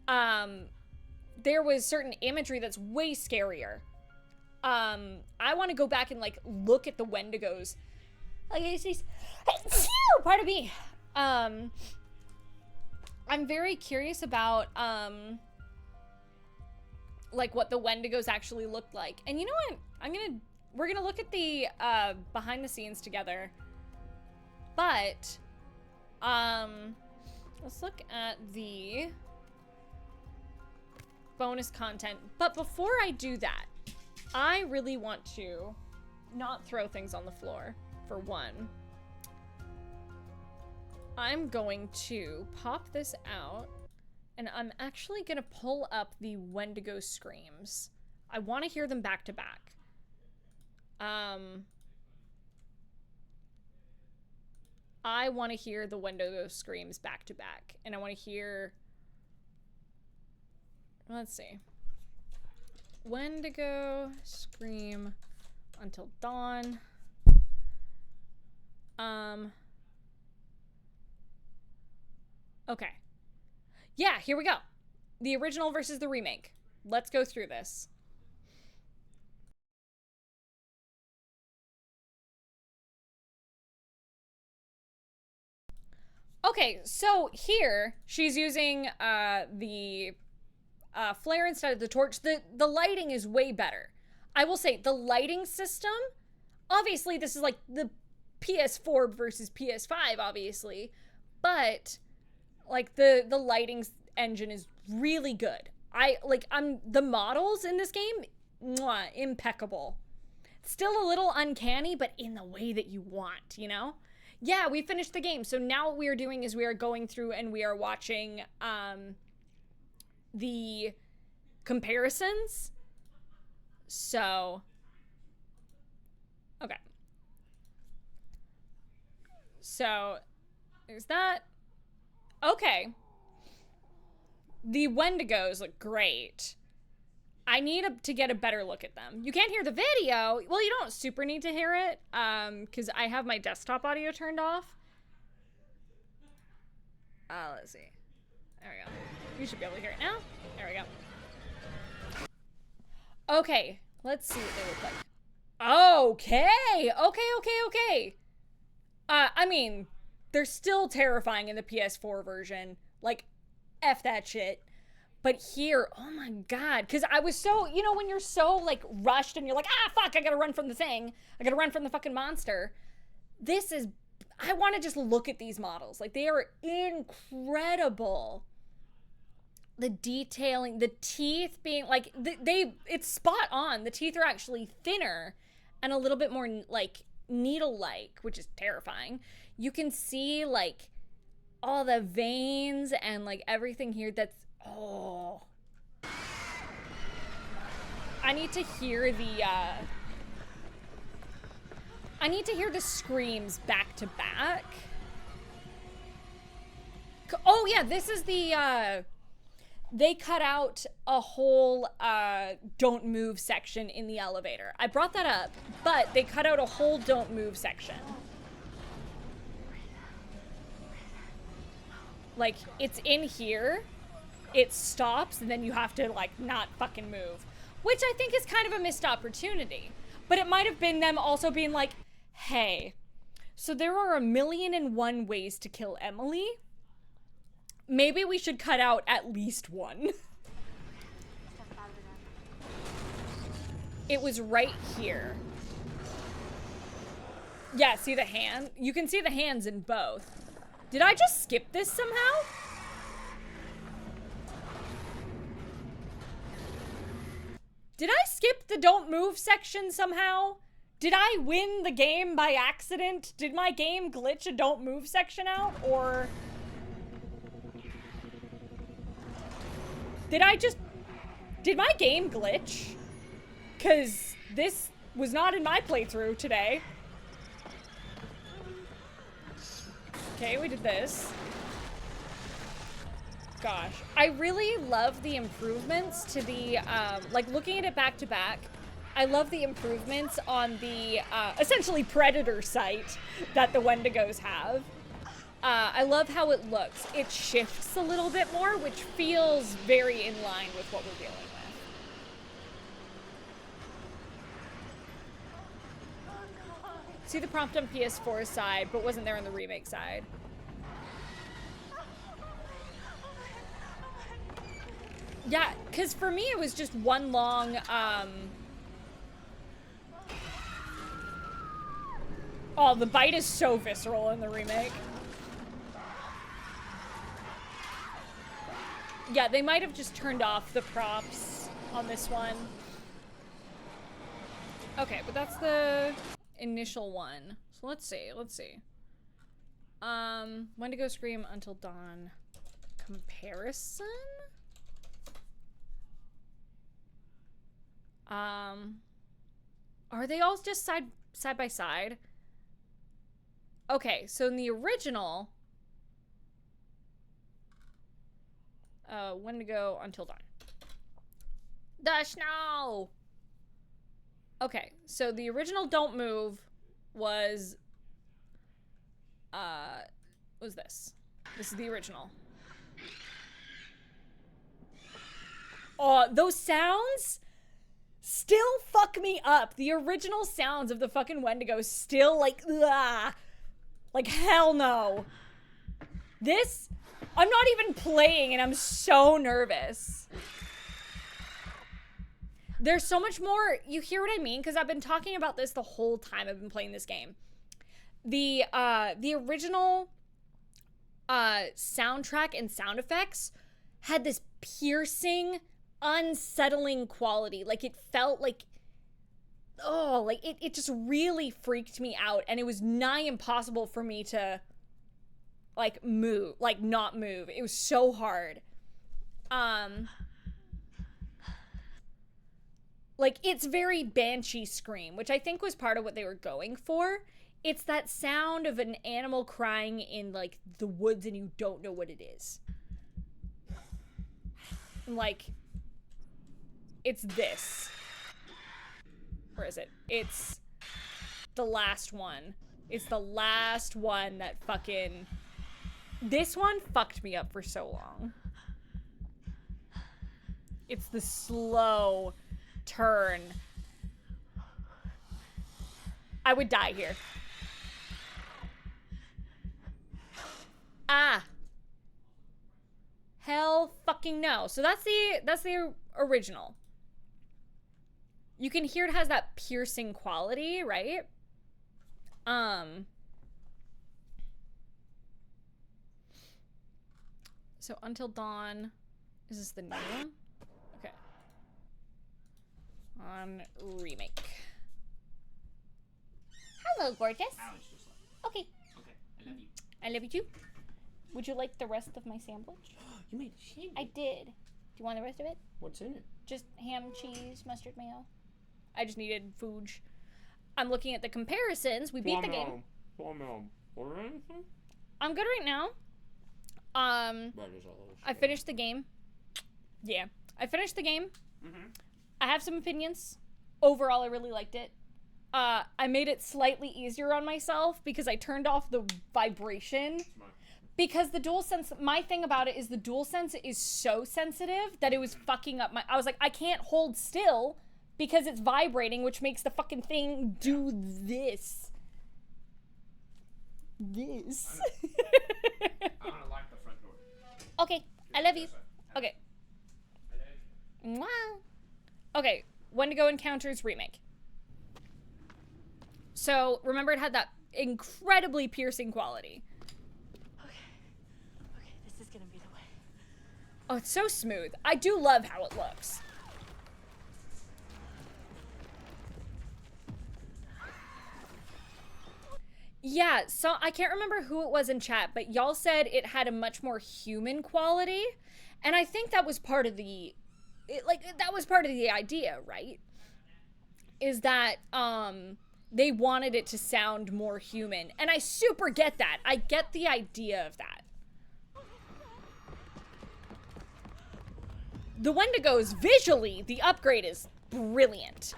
There was certain imagery that's way scarier. I want to go back and like look at the Wendigos. Like, pardon me. I'm very curious about like what the Wendigos actually looked like. And you know what? We're gonna look at the behind the scenes together. But let's look at the bonus content. But before I do that, I really want to not throw things on the floor, for one. I'm going to pop this out, and I'm actually gonna pull up the Wendigo screams. I want to hear them back to back. I want to hear the Wendigo screams back to back, and I want to hear, let's see. Wendigo scream until dawn. Okay. Yeah, here we go. The original versus the remake. Let's go through this. Okay, so here she's using the flare instead of the torch. The lighting is way better. I will say the lighting system, obviously this is like the PS4 versus PS5, obviously, but like the lighting engine is really good. The models in this game, mwah, impeccable. Still a little uncanny, but in the way that you want, you know? Yeah, we finished the game. So now what we are doing is we are going through and we are watching the comparisons. So, okay. So, there's that. Okay. The Wendigos look great. I need to get a better look at them. You can't hear the video. Well, you don't super need to hear it, because I have my desktop audio turned off. Let's see. There we go. You should be able to hear it now. There we go. Okay, let's see what they look like. Okay. I mean, they're still terrifying in the PS4 version. Like, F that shit. But here, oh my god, because I was so, you know, when you're so, like, rushed and you're like, fuck, I gotta run from the thing. I gotta run from the fucking monster. This is, I want to just look at these models. Like, they are incredible. The detailing, the teeth being, like, it's spot on. The teeth are actually thinner and a little bit more, like, needle-like, which is terrifying. You can see, like, all the veins and, like, everything here that's, oh. I need to hear the screams back to back. Oh yeah, this is the, they cut out a whole, don't move section in the elevator. I brought that up, but they cut out a whole don't move section. Like, it's in here, it stops, and then you have to, like, not fucking move. Which I think is kind of a missed opportunity. But it might have been them also being like, hey, so there are 1,000,001 ways to kill Emily. Maybe we should cut out at least one. It was right here. Yeah, see the hand? You can see the hands in both. Did I just skip this somehow? Did I skip the don't move section somehow? Did I win the game by accident? Did my game glitch a don't move section out? Or did my game glitch? 'Cause this was not in my playthrough today. Okay, we did this. Gosh, I really love the improvements to the, like, looking at it back to back, I love the improvements on the, essentially Predator sight that the Wendigos have. I love how it looks. It shifts a little bit more, which feels very in line with what we're dealing with. See the prompt on PS4 side, but wasn't there on the remake side. Yeah, because for me it was just one long, oh, the bite is so visceral in the remake. Yeah, they might have just turned off the props on this one. Okay, but that's the initial one. So let's see. Wendigo Scream Until Dawn comparison? Are they all just side by side? Okay, so in the original, Wendigo Until Dawn. The snow! Okay, so the original Don't Move was this. This is the original. Oh, those sounds still fuck me up. The original sounds of the fucking Wendigo still like, ugh. Like, hell no. This, I'm not even playing and I'm so nervous. There's so much more. You hear what I mean? Because I've been talking about this the whole time I've been playing this game. The original soundtrack and sound effects had this piercing, unsettling quality. Like, it felt like, oh, like it just really freaked me out, and it was nigh impossible for me to like move, like not move. It was so hard. Like, it's very Banshee scream, which I think was part of what they were going for. It's that sound of an animal crying in, like, the woods and you don't know what it is. Like, it's this. Where is it? It's the last one. It's the last one that fucking... This one fucked me up for so long. It's the slow turn. I would die here. Ah. Hell fucking no. So that's the original. You can hear it has that piercing quality, right? So Until Dawn, is this the new one? Okay. On Remake. Hello, gorgeous. Okay. Okay, I love you. I love you too. Would you like the rest of my sandwich? You made a sandwich. I did. Do you want the rest of it? What's in it? Just ham, cheese, mustard, mayo. I just needed food. I'm looking at the comparisons. We beat the game. Order anything? I'm good right now. I finished the game. Yeah. I finished the game. I have some opinions. Overall, I really liked it. I made it slightly easier on myself because I turned off the vibration. Because the DualSense, my thing about it is the DualSense is so sensitive that it was fucking up my... I was like, I can't hold still because it's vibrating, which makes the fucking thing do this. This. I'm gonna lock the front door. Okay, I love you. Okay. Mwah. Okay, Wendigo Encounters Remake. So, remember it had that incredibly piercing quality. Okay, this is gonna be the way. Oh, it's so smooth. I do love how it looks. Yeah, so I can't remember who it was in chat, but y'all said it had a much more human quality. And I think that was part of the... that was part of the idea, right? Is that, they wanted it to sound more human. And I super get that. I get the idea of that. The Wendigos, visually, the upgrade is brilliant.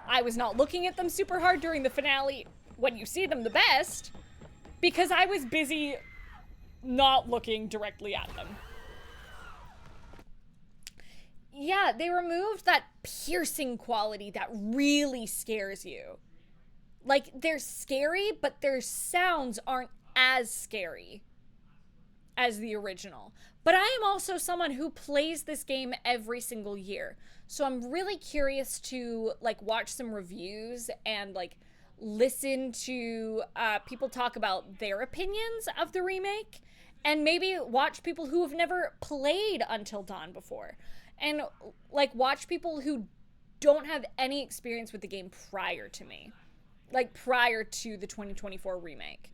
I was not looking at them super hard during the finale when you see them the best, because I was busy not looking directly at them. Yeah, they removed that piercing quality that really scares you. Like, they're scary, but their sounds aren't as scary as the original. But I am also someone who plays this game every single year. So I'm really curious to, like, watch some reviews and, like, listen to people talk about their opinions of the remake. And maybe watch people who have never played Until Dawn before. And, like, watch people who don't have any experience with the game prior to me. Like, prior to the 2024 remake.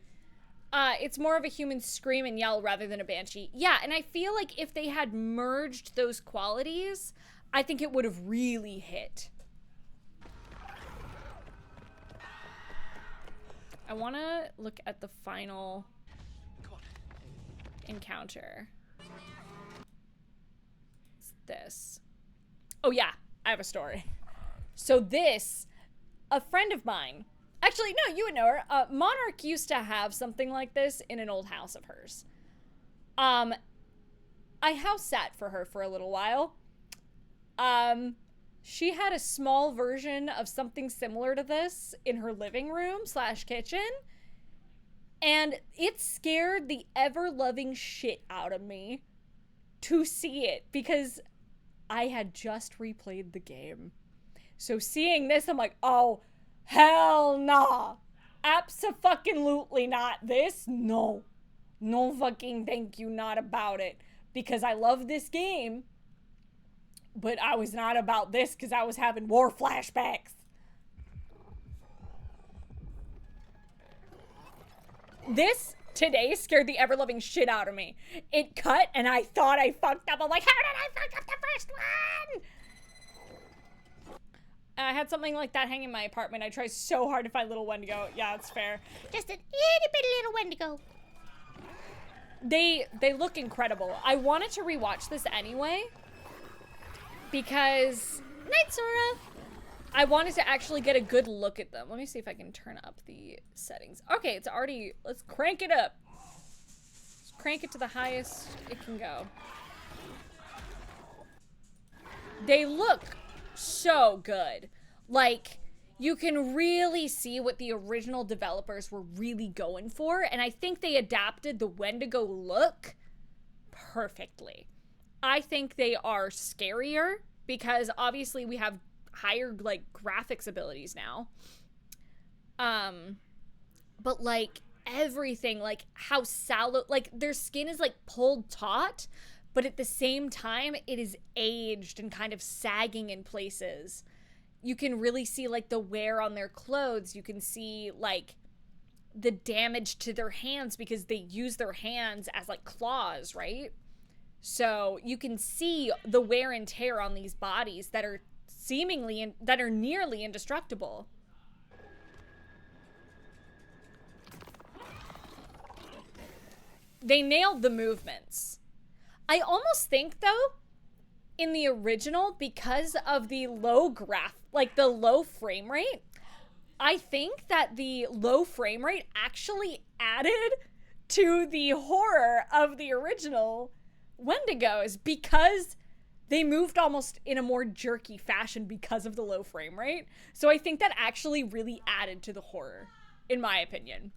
It's more of a human scream and yell rather than a banshee. Yeah, and I feel like if they had merged those qualities, I think it would have really hit. I want to look at the final encounter. It's this. Oh yeah, I have a story. So this, a friend of mine, actually, no, you would know her. Monarch used to have something like this in an old house of hers. I house sat for her for a little while. She had a small version of something similar to this in her living room / kitchen. And it scared the ever-loving shit out of me to see it, because I had just replayed the game. So seeing this, I'm like, oh, hell nah. Abso-fucking-lutely not this. No. No fucking thank you, not about it. Because I love this game, but I was not about this because I was having war flashbacks. This today scared the ever-loving shit out of me. It cut and I thought I fucked up. I'm like, how did I fuck up the first one? I had something like that hang in my apartment. I tried so hard to find little Wendigo. Yeah, it's fair. Just an itty bitty little Wendigo. They look incredible. I wanted to rewatch this anyway because Night Sora. I wanted to actually get a good look at them. Let me see if I can turn up the settings. Okay, it's already, let's crank it up. Let's crank it to the highest it can go. They look so good. Like, you can really see what the original developers were really going for, and I think they adapted the Wendigo look perfectly. I think they are scarier because obviously we have higher like graphics abilities now. But like everything, like how sallow, like their skin is like pulled taut, but at the same time it is aged and kind of sagging in places. You can really see like the wear on their clothes. You can see like the damage to their hands because they use their hands as like claws, right? So you can see the wear and tear on these bodies that are seemingly that are nearly indestructible. They nailed the movements. I almost think though, in the original, because of the low the low frame rate, I think that the low frame rate actually added to the horror of the original Wendigos because they moved almost in a more jerky fashion because of the low frame rate. So I think that actually really added to the horror, in my opinion.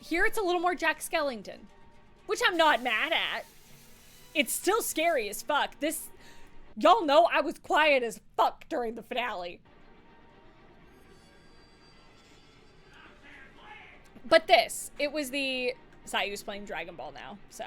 Here it's a little more Jack Skellington, which I'm not mad at. It's still scary as fuck. Y'all know I was quiet as fuck during the finale. But it was the... Sayu's playing Dragon Ball now, so.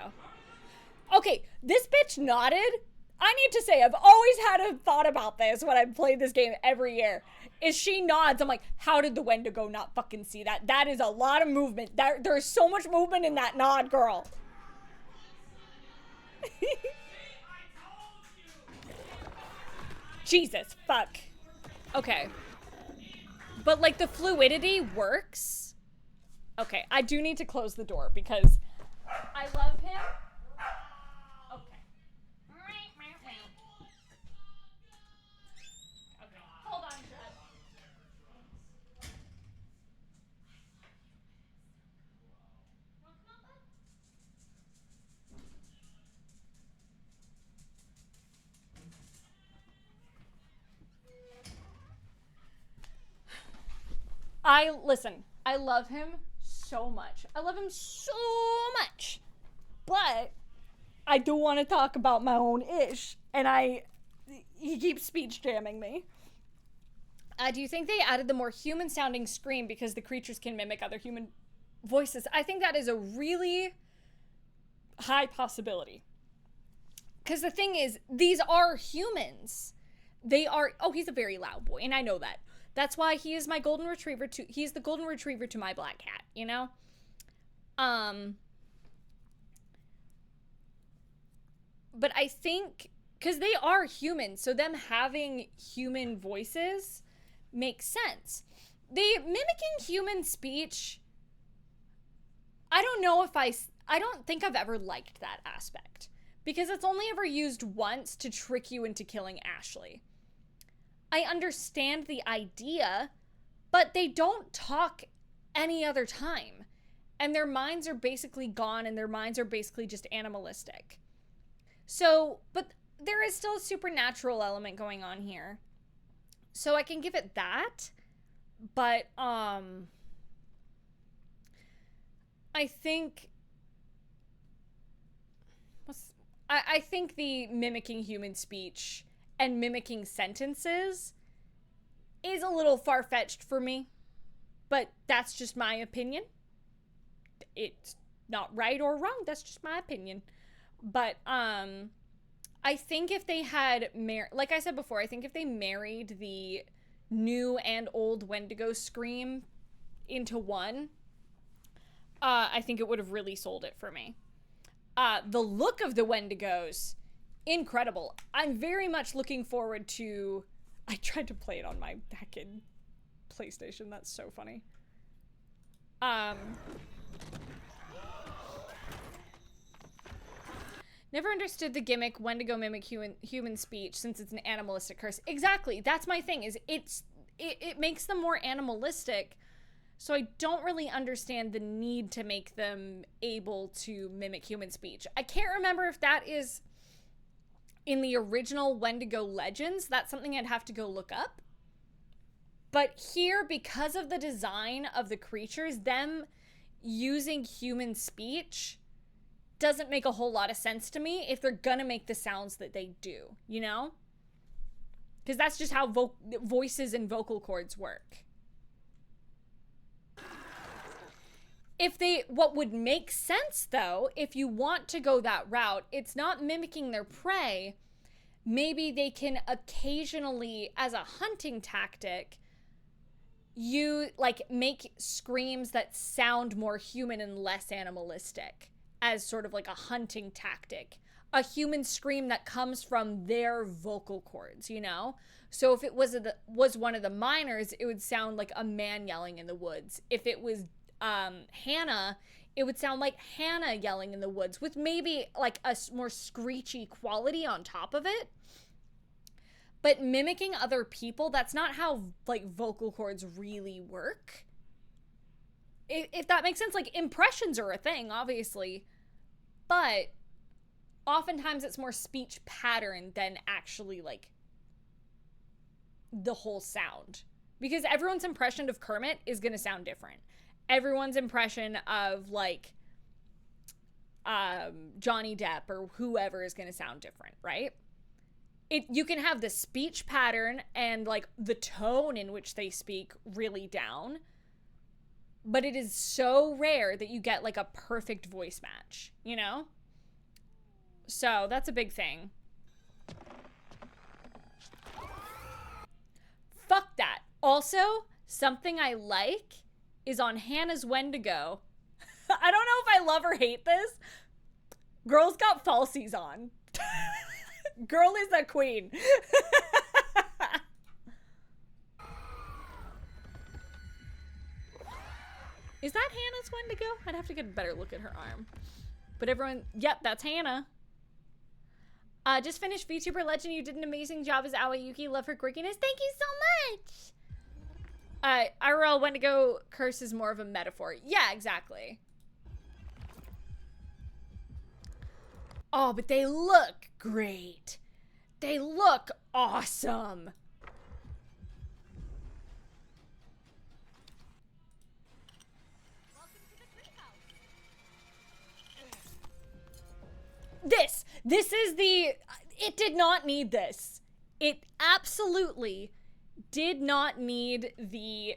Okay, this bitch nodded. I need to say, I've always had a thought about this when I've played this game every year. Is she nods, I'm like, how did the Wendigo not fucking see that? That is a lot of movement. There's so much movement in that nod, girl. Jesus, fuck. Okay. But like the fluidity works. Okay, I do need to close the door because I love him. Okay. Okay, hold on, Shred. Listen, I love him so much. I love him so much. But I do want to talk about my own ish. And he keeps speech jamming me. Do you think they added the more human sounding scream because the creatures can mimic other human voices? I think that is a really high possibility. Because the thing is, these are humans. They are, oh, he's a very loud boy, and I know that. That's why he is my golden retriever he's the golden retriever to my black cat, you know? But I think, because they are human, so them having human voices makes sense. The mimicking human speech, I don't know if I don't think I've ever liked that aspect. Because it's only ever used once to trick you into killing Ashley. I understand the idea, but they don't talk any other time. And their minds are basically gone and their minds are basically just animalistic. So, but there is still a supernatural element going on here. So I can give it that. But, I think I think the mimicking human speech and mimicking sentences is a little far-fetched for me. But that's just my opinion. It's not right or wrong. That's just my opinion. But I think if they had like I said before, I think if they married the new and old Wendigo scream into one, I think it would have really sold it for me. The look of the Wendigos, incredible. I'm very much looking forward to... I tried to play it on my back in PlayStation. That's so funny. Never understood the gimmick Wendigo mimic human speech since it's an animalistic curse. Exactly. That's my thing, is it makes them more animalistic. So I don't really understand the need to make them able to mimic human speech. I can't remember if that is in the original Wendigo Legends. That's something I'd have to go look up. But here, because of the design of the creatures, them using human speech doesn't make a whole lot of sense to me if they're gonna make the sounds that they do, you know? Because that's just how voices and vocal cords work. What would make sense, though, if you want to go that route, it's not mimicking their prey. Maybe they can occasionally, as a hunting tactic, make screams that sound more human and less animalistic as sort of like a hunting tactic. A human scream that comes from their vocal cords, you know? So if it was one of the miners, it would sound like a man yelling in the woods. If it was Hannah, it would sound like Hannah yelling in the woods with maybe like a more screechy quality on top of it. But mimicking other people, that's not how like vocal cords really work. If that makes sense, like impressions are a thing, obviously, but oftentimes it's more speech pattern than actually like the whole sound, because everyone's impression of Kermit is going to sound different. Everyone's impression of like Johnny Depp or whoever is going to sound different, right? You can have the speech pattern and like the tone in which they speak really down, but it is so rare that you get like a perfect voice match, you know? So that's a big thing. Fuck that. Also, something I like is on Hannah's Wendigo. I don't know if I love or hate this. Girl's got falsies on. Girl is a queen. Is that Hannah's Wendigo? I'd have to get a better look at her arm. But everyone, yep, that's Hannah. Just finished VTuber Legend. You did an amazing job as Aoyuki. Love her quirkiness. Thank you so much. IRL Wendigo curse is more of a metaphor. Yeah, exactly. Oh, but they look great. They look awesome. This is the... It did not need this. It absolutely did not need the...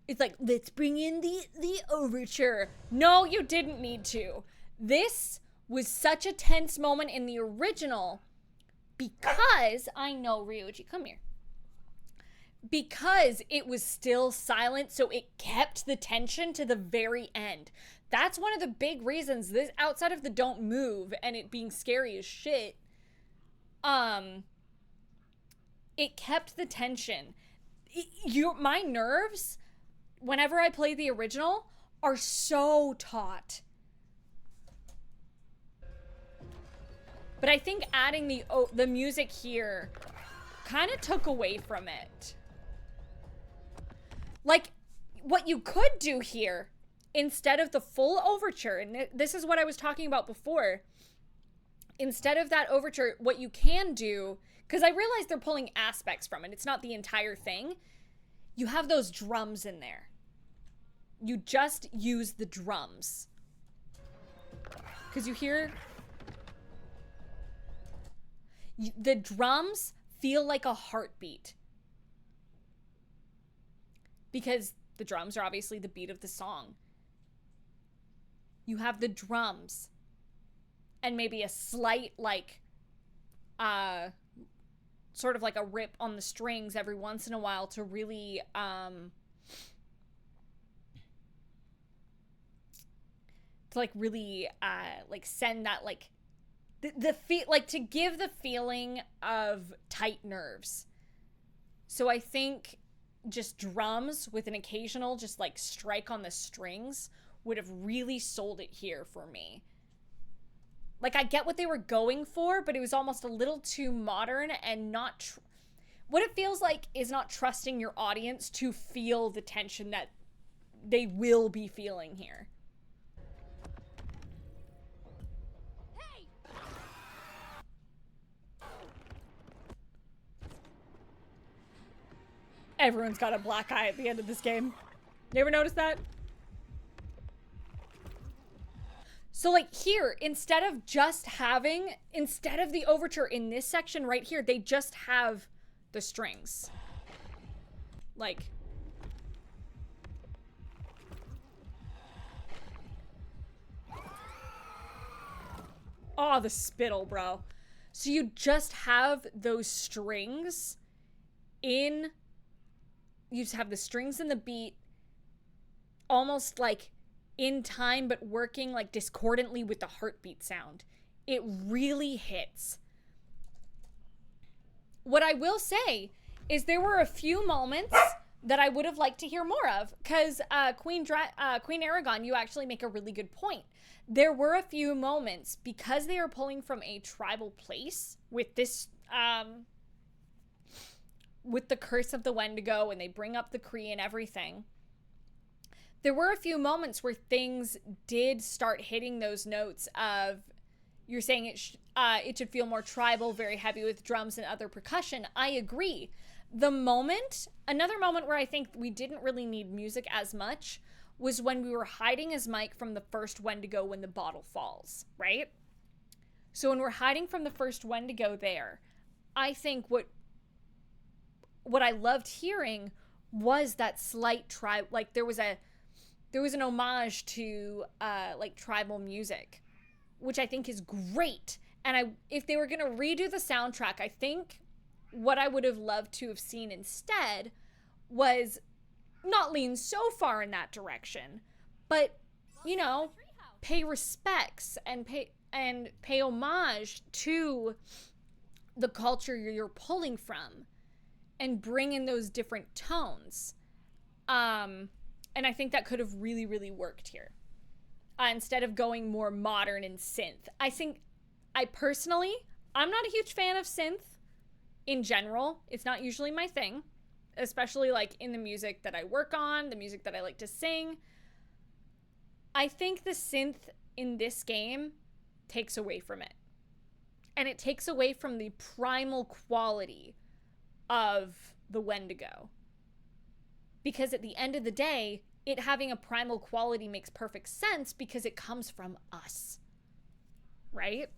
It's like, let's bring in the overture. No, you didn't need to. This was such a tense moment in the original because... I know, Ryuji, come here. Because it was still silent, so it kept the tension to the very end. That's one of the big reasons this, outside of the don't move and it being scary as shit, it kept the tension. My nerves, whenever I play the original, are so taut. But I think adding the music here kind of took away from it. Like, what you could do here, instead of the full overture, and this is what I was talking about before, instead of that overture, what you can do, because I realize they're pulling aspects from it, it's not the entire thing, you have those drums in there. You just use the drums. Because you hear... The drums feel like a heartbeat. Because the drums are obviously the beat of the song. You have the drums. And maybe a slight, like, sort of like a rip on the strings every once in a while to really, like send that, like, like to give the feeling of tight nerves. So I think just drums with an occasional just like strike on the strings would have really sold it here for me. Like, I get what they were going for, but it was almost a little too modern and not what it feels like is not trusting your audience to feel the tension that they will be feeling here. Hey! Everyone's got a black eye at the end of this game. You ever notice that? So like here, instead of the overture in this section right here, they just have the strings. Like. Oh, the spittle, bro. So you just have those strings you just have the strings in the beat almost like in time, but working like discordantly with the heartbeat sound. It really hits. What I will say is there were a few moments that I would have liked to hear more of, because Queen Aragon, you actually make a really good point. There were a few moments, because they are pulling from a tribal place with this, with the Curse of the Wendigo, and they bring up the Kree and everything. There were a few moments where things did start hitting those notes of, you're saying it should feel more tribal, very heavy with drums and other percussion. I agree. Another moment where I think we didn't really need music as much was when we were hiding as Mike from the first Wendigo when the bottle falls, right? So when we're hiding from the first Wendigo there, I think what I loved hearing was that slight like there was an homage to like tribal music, which I think is great. And if they were going to redo the soundtrack, I think what I would have loved to have seen instead was not lean so far in that direction, but, you know, pay respects and pay homage to the culture you're pulling from and bring in those different tones. And I think that could have really, really worked here. Instead of going more modern and synth. I'm not a huge fan of synth in general. It's not usually my thing, especially like in the music that I work on, the music that I like to sing. I think the synth in this game takes away from it. And it takes away from the primal quality of the Wendigo. Because at the end of the day, it having a primal quality makes perfect sense because it comes from us. Right?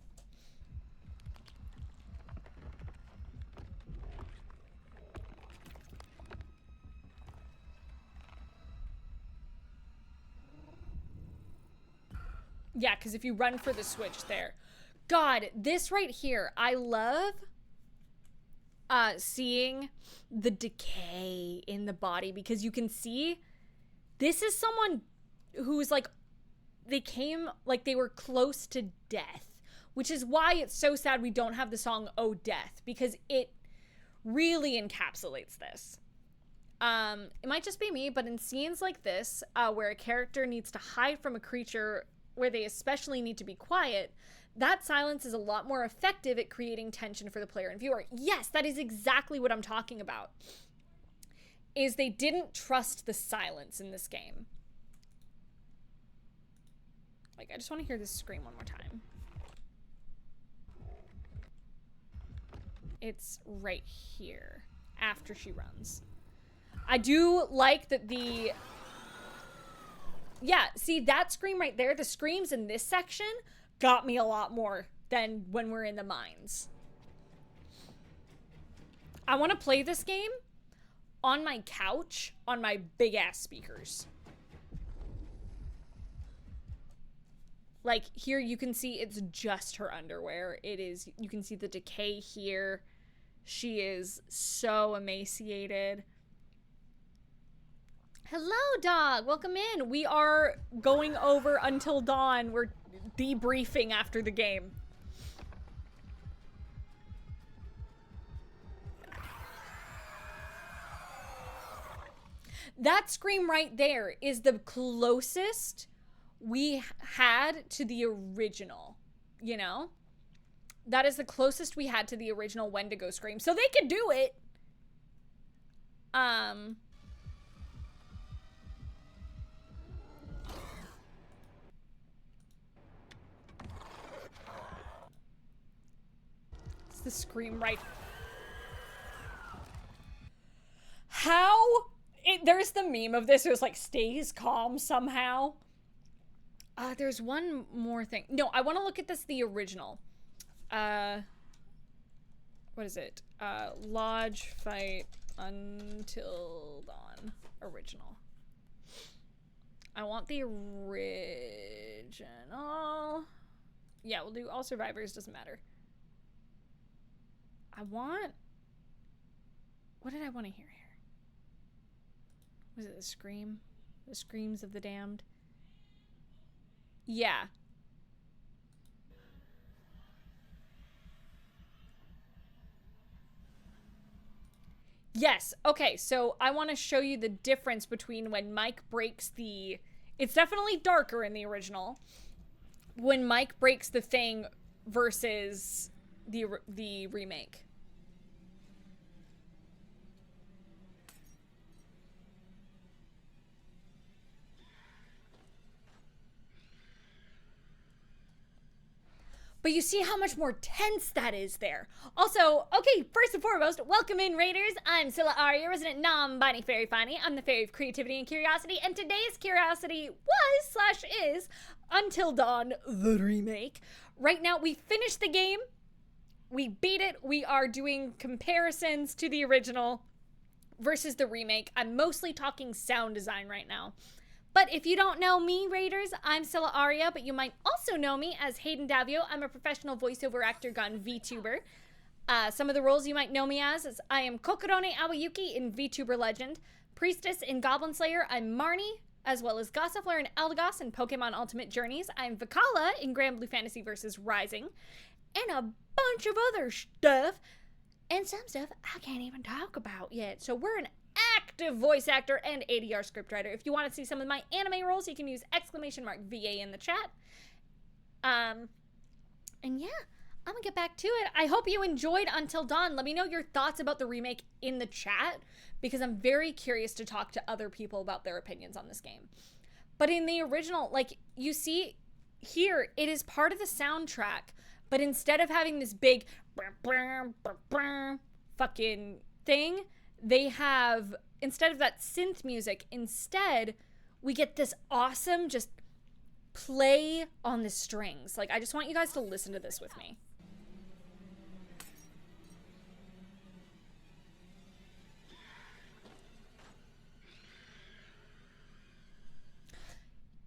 Yeah, because if you run for the switch there. God, this right here, I love seeing the decay in the body, because you can see this is someone who's like, they were close to death, which is why it's so sad we don't have the song Oh Death, because it really encapsulates this. It might just be me, but in scenes like this, where a character needs to hide from a creature, where they especially need to be quiet, that silence is a lot more effective at creating tension for the player and viewer. Yes, that is exactly what I'm talking about. Is they didn't trust the silence in this game. Like, I just want to hear this scream one more time. It's right here, after she runs. I do like that yeah, see that scream right there, the screams in this section got me a lot more than when we're in the mines. I want to play this game on my couch on my big ass speakers. Like here you can see it's just her underwear. It is, you can see the decay here. She is so emaciated. Hello, dog. Welcome in. We are going over Until Dawn. We're debriefing after the game. That scream right there is the closest we had to the original, you know? That is the closest we had to the original Wendigo scream. So they could do it. It's the scream right. How? There's the meme of this. It was like, stays calm somehow. There's one more thing. No, I want to look at this, the original. What is it? Lodge Fight Until Dawn. Original. I want the original. Yeah, we'll do all survivors, doesn't matter. I want... What did I want to hear here? Was it the scream? The screams of the damned? Yeah. Yes. Okay, so I want to show you the difference between when Mike breaks the... It's definitely darker in the original. When Mike breaks the thing versus the remake. But you see how much more tense that is there. Also, okay, first and foremost, welcome in, Raiders. I'm Sylla Aria, resident non-binary fairy fani. I'm the fairy of creativity and curiosity, and today's curiosity was/is Until Dawn, the remake. Right now, we finished the game. We beat it. We are doing comparisons to the original versus the remake. I'm mostly talking sound design right now. But if you don't know me, Raiders, I'm Sylla Aria, but you might also know me as Hayden Davio. I'm a professional voiceover actor gone VTuber. Some of the roles you might know me as is I am Kokorone Awayuki in VTuber Legend, Priestess in Goblin Slayer, I'm Marnie, as well as Gossifleur and Eldegoss in Pokemon Ultimate Journeys, I'm Vikala in Grand Blue Fantasy vs. Rising, and a bunch of other stuff, and some stuff I can't even talk about yet. So we're an active voice actor and ADR scriptwriter. If you want to see some of my anime roles, you can use !VA in the chat. And yeah, I'm gonna get back to it. I hope you enjoyed Until Dawn. Let me know your thoughts about the remake in the chat, because I'm very curious to talk to other people about their opinions on this game. But in the original, like, you see here, it is part of the soundtrack, but instead of having this big fucking thing, they have, instead of that synth music, instead we get this awesome just play on the strings. Like, I just want you guys to listen to this with me.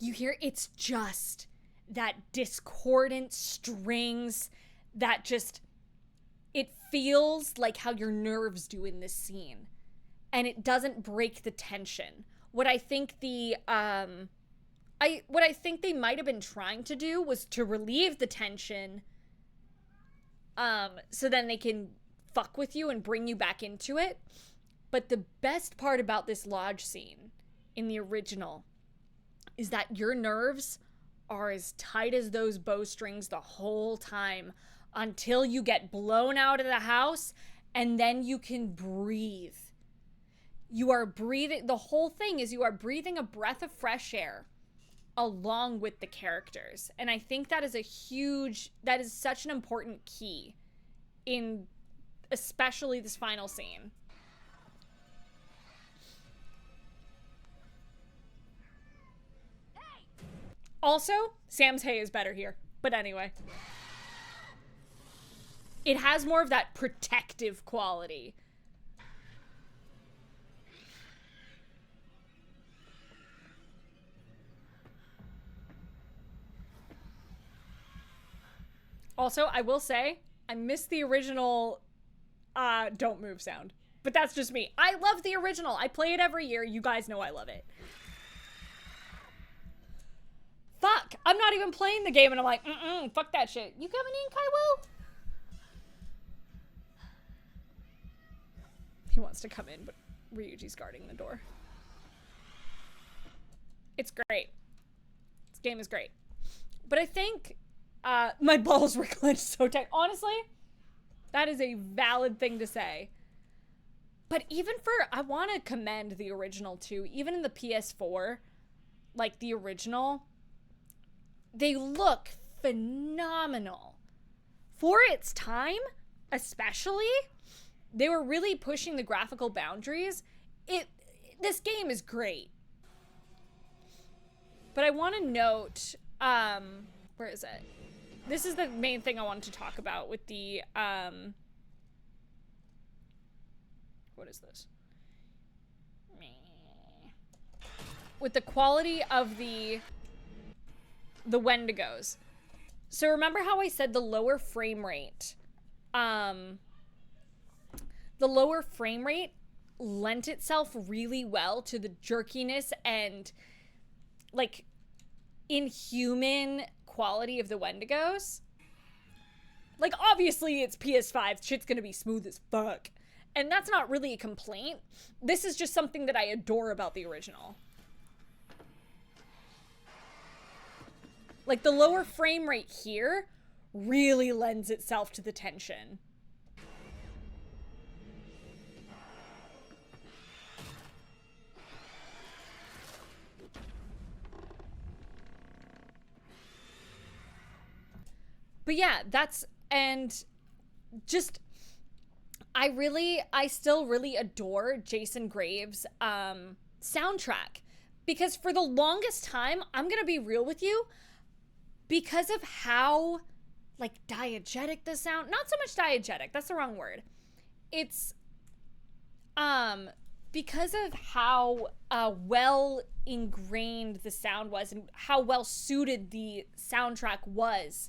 You hear, it's just that discordant strings that just, it feels like how your nerves do in this scene. And it doesn't break the tension. What I think the, what I think they might have been trying to do was to relieve the tension, so then they can fuck with you and bring you back into it. But the best part about this lodge scene in the original is that your nerves are as tight as those bowstrings the whole time until you get blown out of the house, and then you can breathe. You are breathing, the whole thing is you are breathing a breath of fresh air along with the characters. And I think that is that is such an important key in especially this final scene. Also, Sam's Hay is better here. But anyway. It has more of that protective quality Also, I will say, I miss the original don't move sound. But that's just me. I love the original. I play it every year. You guys know I love it. Fuck! I'm not even playing the game and I'm like, fuck that shit. You coming in, Kaiwo? He wants to come in, but Ryuji's guarding the door. It's great. This game is great. But I think my balls were clenched so tight. Honestly, that is a valid thing to say. But even for, I want to commend the original too. Even in the PS4, like the original, they look phenomenal. For its time, especially, they were really pushing the graphical boundaries. This game is great. But I want to note, where is it? This is the main thing I wanted to talk about with the, what is this? With the quality of the Wendigos. So remember how I said the lower frame rate, lent itself really well to the jerkiness and like inhuman quality of the Wendigos. Like obviously it's PS5, shit's gonna be smooth as fuck. And that's not really a complaint. This is just something that I adore about the original. Like the lower frame rate here really lends itself to the tension. But yeah, that's, and just, I still really adore Jason Graves' soundtrack. Because for the longest time, I'm gonna be real with you, because of how, like, diegetic the sound, not so much diegetic, that's the wrong word. It's, because of how well ingrained the sound was and how well suited the soundtrack was,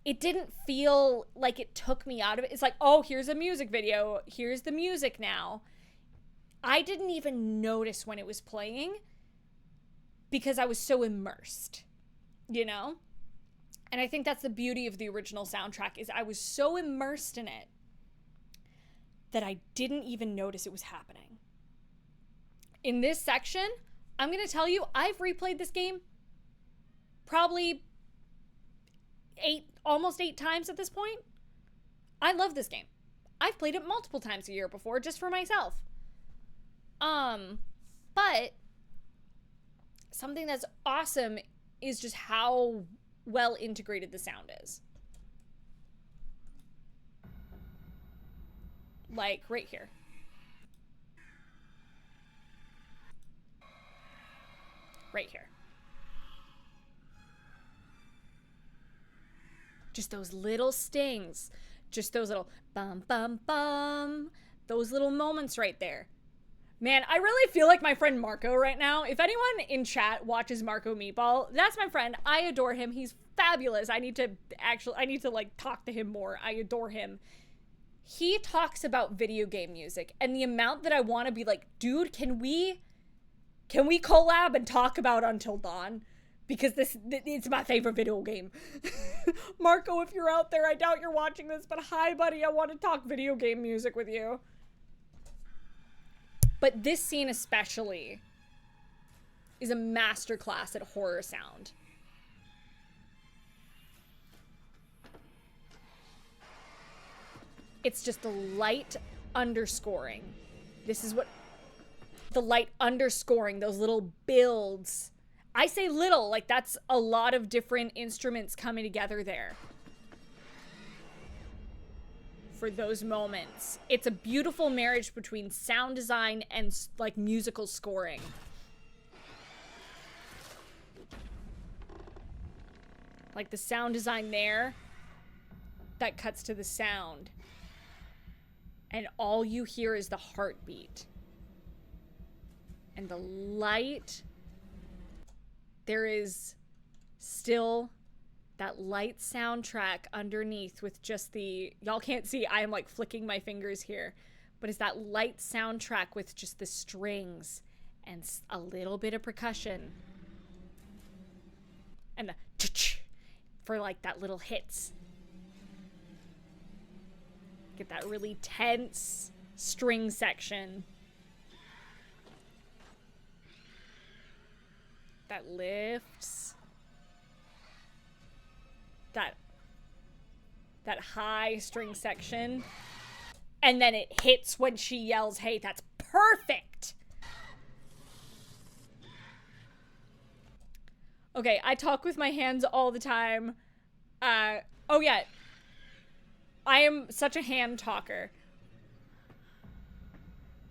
it didn't feel like it took me out of it. It's like, oh, here's a music video. Here's the music now. I didn't even notice when it was playing because I was so immersed, you know? And I think that's the beauty of the original soundtrack is I was so immersed in it that I didn't even notice it was happening. In this section, I'm going to tell you, I've replayed this game probably almost 8 times at this point. I love this game. I've played it multiple times a year before just for myself. But something that's awesome is just how well integrated the sound is. Like right here. Right here. Just those little stings. Just those little bum, bum, bum. Those little moments right there. Man, I really feel like my friend Marco right now. If anyone in chat watches Marco Meatball, that's my friend. I adore him. He's fabulous. I need to like talk to him more. I adore him. He talks about video game music and the amount that I want to be like, dude, can we collab and talk about Until Dawn? Because it's my favorite video game. Marco, if you're out there, I doubt you're watching this, but hi, buddy, I want to talk video game music with you. But this scene especially is a masterclass at horror sound. It's just the light underscoring. This is what the light underscoring, those little builds. I say little, like that's a lot of different instruments coming together there. For those moments. It's a beautiful marriage between sound design and like musical scoring. Like the sound design there, that cuts to the sound. And all you hear is the heartbeat. And the light, there is still that light soundtrack underneath with just the, y'all can't see, I am like flicking my fingers here, but it's that light soundtrack with just the strings and a little bit of percussion and the for like that little hits. Get that really tense string section that lifts, that high string section, and then it hits when she yells, "Hey!" That's perfect. Okay, I talk with my hands all the time. Oh yeah, I am such a hand talker.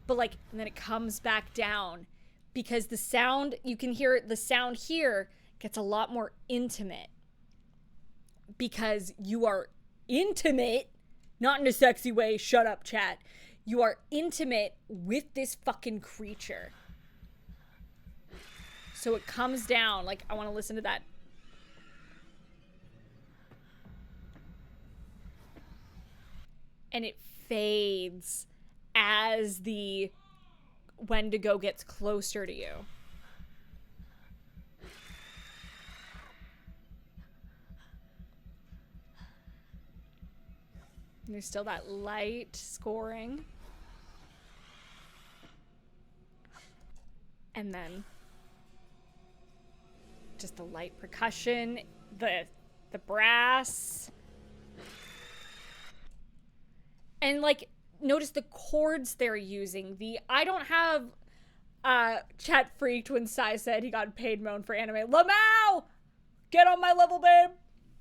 But like, and then it comes back down because the sound, you can hear the sound here gets a lot more intimate because you are intimate, not in a sexy way, shut up chat. You are intimate with this fucking creature. So it comes down, like I want to listen to that. And it fades as the Wendigo gets closer to you. And there's still that light scoring. And then just the light percussion, the brass. And like, notice the chords they're using. I don't have chat freaked when Sai said he got paid moan for anime. Lamau! Get on my level, babe!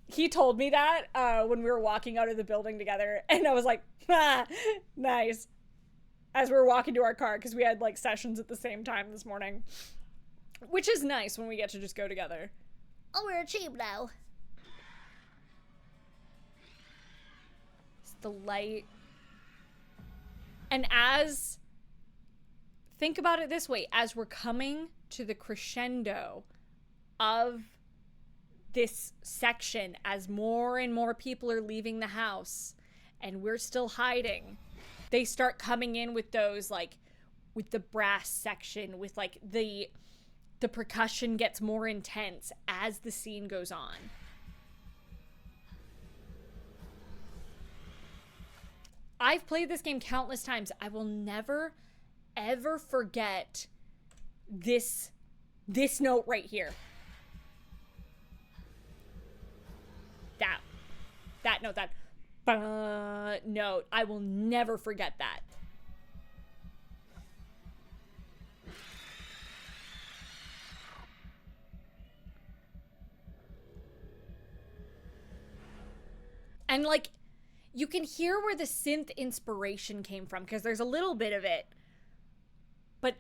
He told me that when we were walking out of the building together, and I was like, ah, nice. As we were walking to our car, because we had like sessions at the same time this morning. Which is nice when we get to just go together. Oh, we're cheap now. It's the light. And think about it this way, as we're coming to the crescendo of this section, as more and more people are leaving the house and we're still hiding, they start coming in with those, like, with the brass section, with like the percussion gets more intense as the scene goes on. I've played this game countless times. I will never, ever forget this note right here. That note, that note. I will never forget that. And like, you can hear where the synth inspiration came from, because there's a little bit of it. But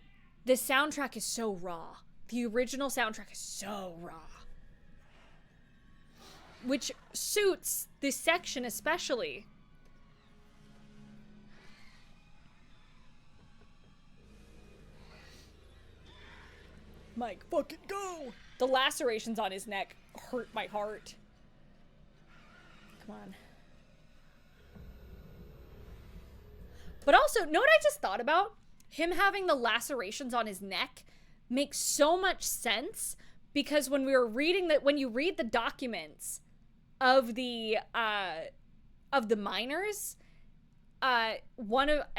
the soundtrack is so raw. The original soundtrack is so raw. Which suits this section especially. Mike, fucking go! The lacerations on his neck hurt my heart. Come on. But also, know what I just thought about? Him having the lacerations on his neck makes so much sense, because when we were reading that, when you read the documents of the miners, I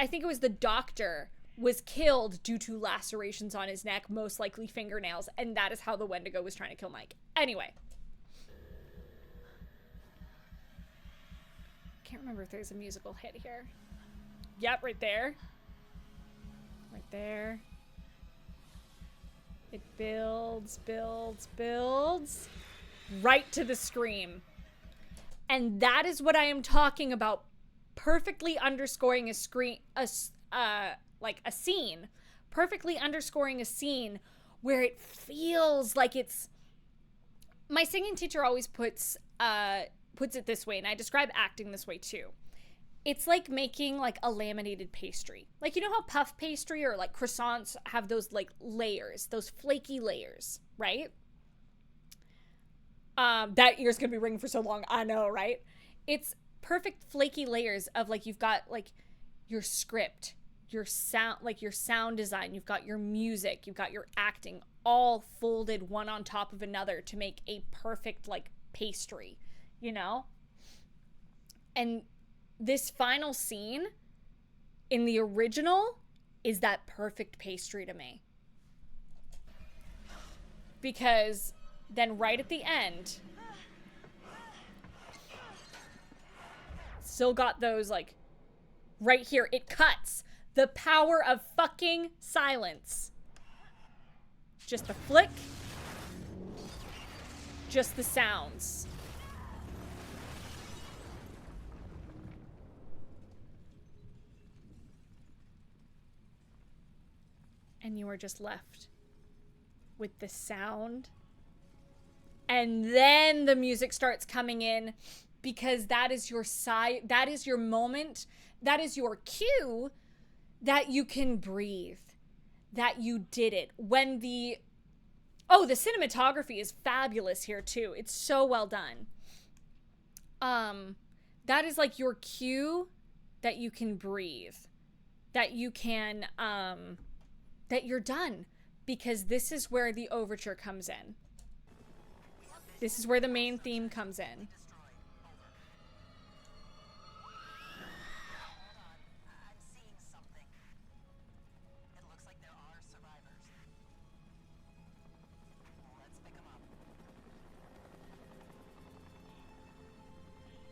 think it was the doctor was killed due to lacerations on his neck, most likely fingernails, and that is how the Wendigo was trying to kill Mike. Anyway. Can't remember if there's a musical hit here. Yep, right there. Right there. It builds, right to the scream. And that is what I am talking about. Perfectly underscoring a scene. Perfectly underscoring a scene where it feels like it's... My singing teacher always puts it this way, and I describe acting this way too. It's like making like a laminated pastry. Like, you know how puff pastry or like croissants have those like layers, those flaky layers, right? That ear's gonna be ringing for so long. I know, right? It's perfect flaky layers of like, you've got like your script, your sound, like your sound design, you've got your music, you've got your acting, all folded one on top of another to make a perfect like pastry, you know? And this final scene in the original is that perfect pastry to me. Because then right at the end, still got those like, right here, it cuts. The power of fucking silence. Just the flick. Just the sounds. And you are just left with the sound. And then the music starts coming in, because that is your that is your moment, that is your cue that you can breathe, that you did it. When the cinematography is fabulous here too. It's so well done. That is like your cue that you can breathe, that you can, that you're done, because this is where the overture comes in. This is where the main theme comes in.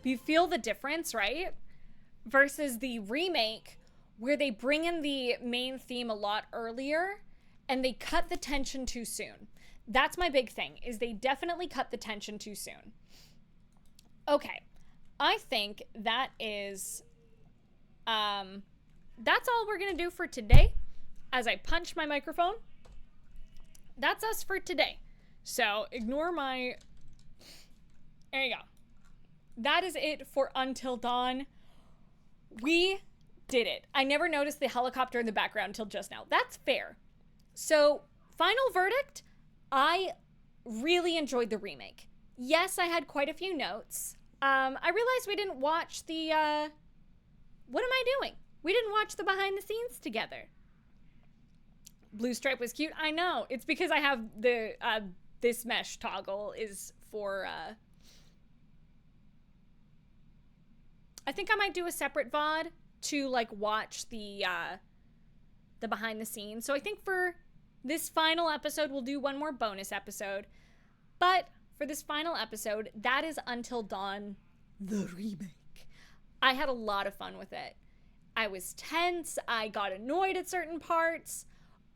You feel the difference, right? Versus the remake, where they bring in the main theme a lot earlier and they cut the tension too soon. That's my big thing, is they definitely cut the tension too soon. Okay, I think that is, that's all we're gonna do for today. As I punch my microphone, that's us for today. So ignore my, there you go. That is it for Until Dawn. We did it. I never noticed the helicopter in the background until just now. That's fair. So, final verdict, I really enjoyed the remake. Yes, I had quite a few notes. I realized we didn't watch the, what am I doing? We didn't watch the behind the scenes together. Blue stripe was cute. I know. It's because I have the, this mesh toggle is for, I think I might do a separate VOD to like watch the behind the scenes. So I think for this final episode, we'll do one more bonus episode. But for this final episode, that is Until Dawn, the remake. I had a lot of fun with it. I was tense. I got annoyed at certain parts.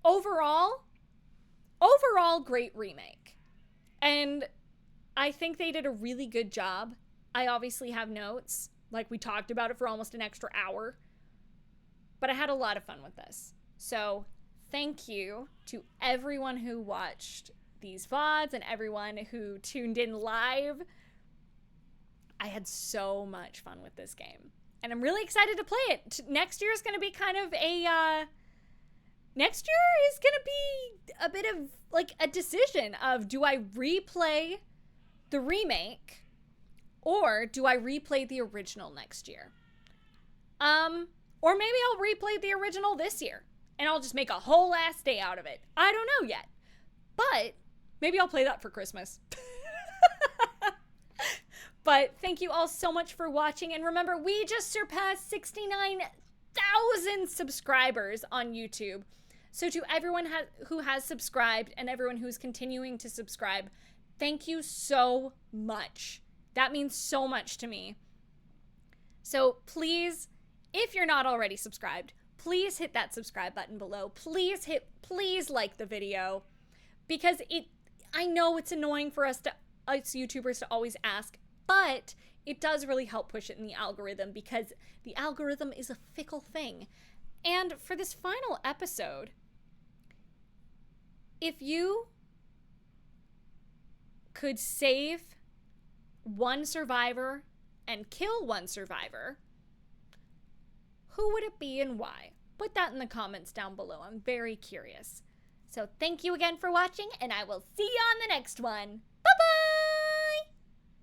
Overall, great remake. And I think they did a really good job. I obviously have notes. Like, we talked about it for almost an extra hour. But I had a lot of fun with this. So, thank you to everyone who watched these VODs and everyone who tuned in live. I had so much fun with this game. And I'm really excited to play it. Next year is going to be kind of a, next year is going to be a bit of, like, a decision of, do I replay the remake? Or do I replay the original next year? Or maybe I'll replay the original this year. And I'll just make a whole ass day out of it. I don't know yet. But maybe I'll play that for Christmas. But thank you all so much for watching. And remember, we just surpassed 69,000 subscribers on YouTube. So to everyone who has subscribed and everyone who's continuing to subscribe, thank you so much. That means so much to me. So please, if you're not already subscribed, please hit that subscribe button below. Please like the video, because I know it's annoying for us YouTubers to always ask, but it does really help push it in the algorithm, because the algorithm is a fickle thing. And for this final episode, if you could save one survivor and kill one survivor, who would it be and why? Put that in the comments down below. I'm very curious. So thank you again for watching, and I will see you on the next one. Bye-bye!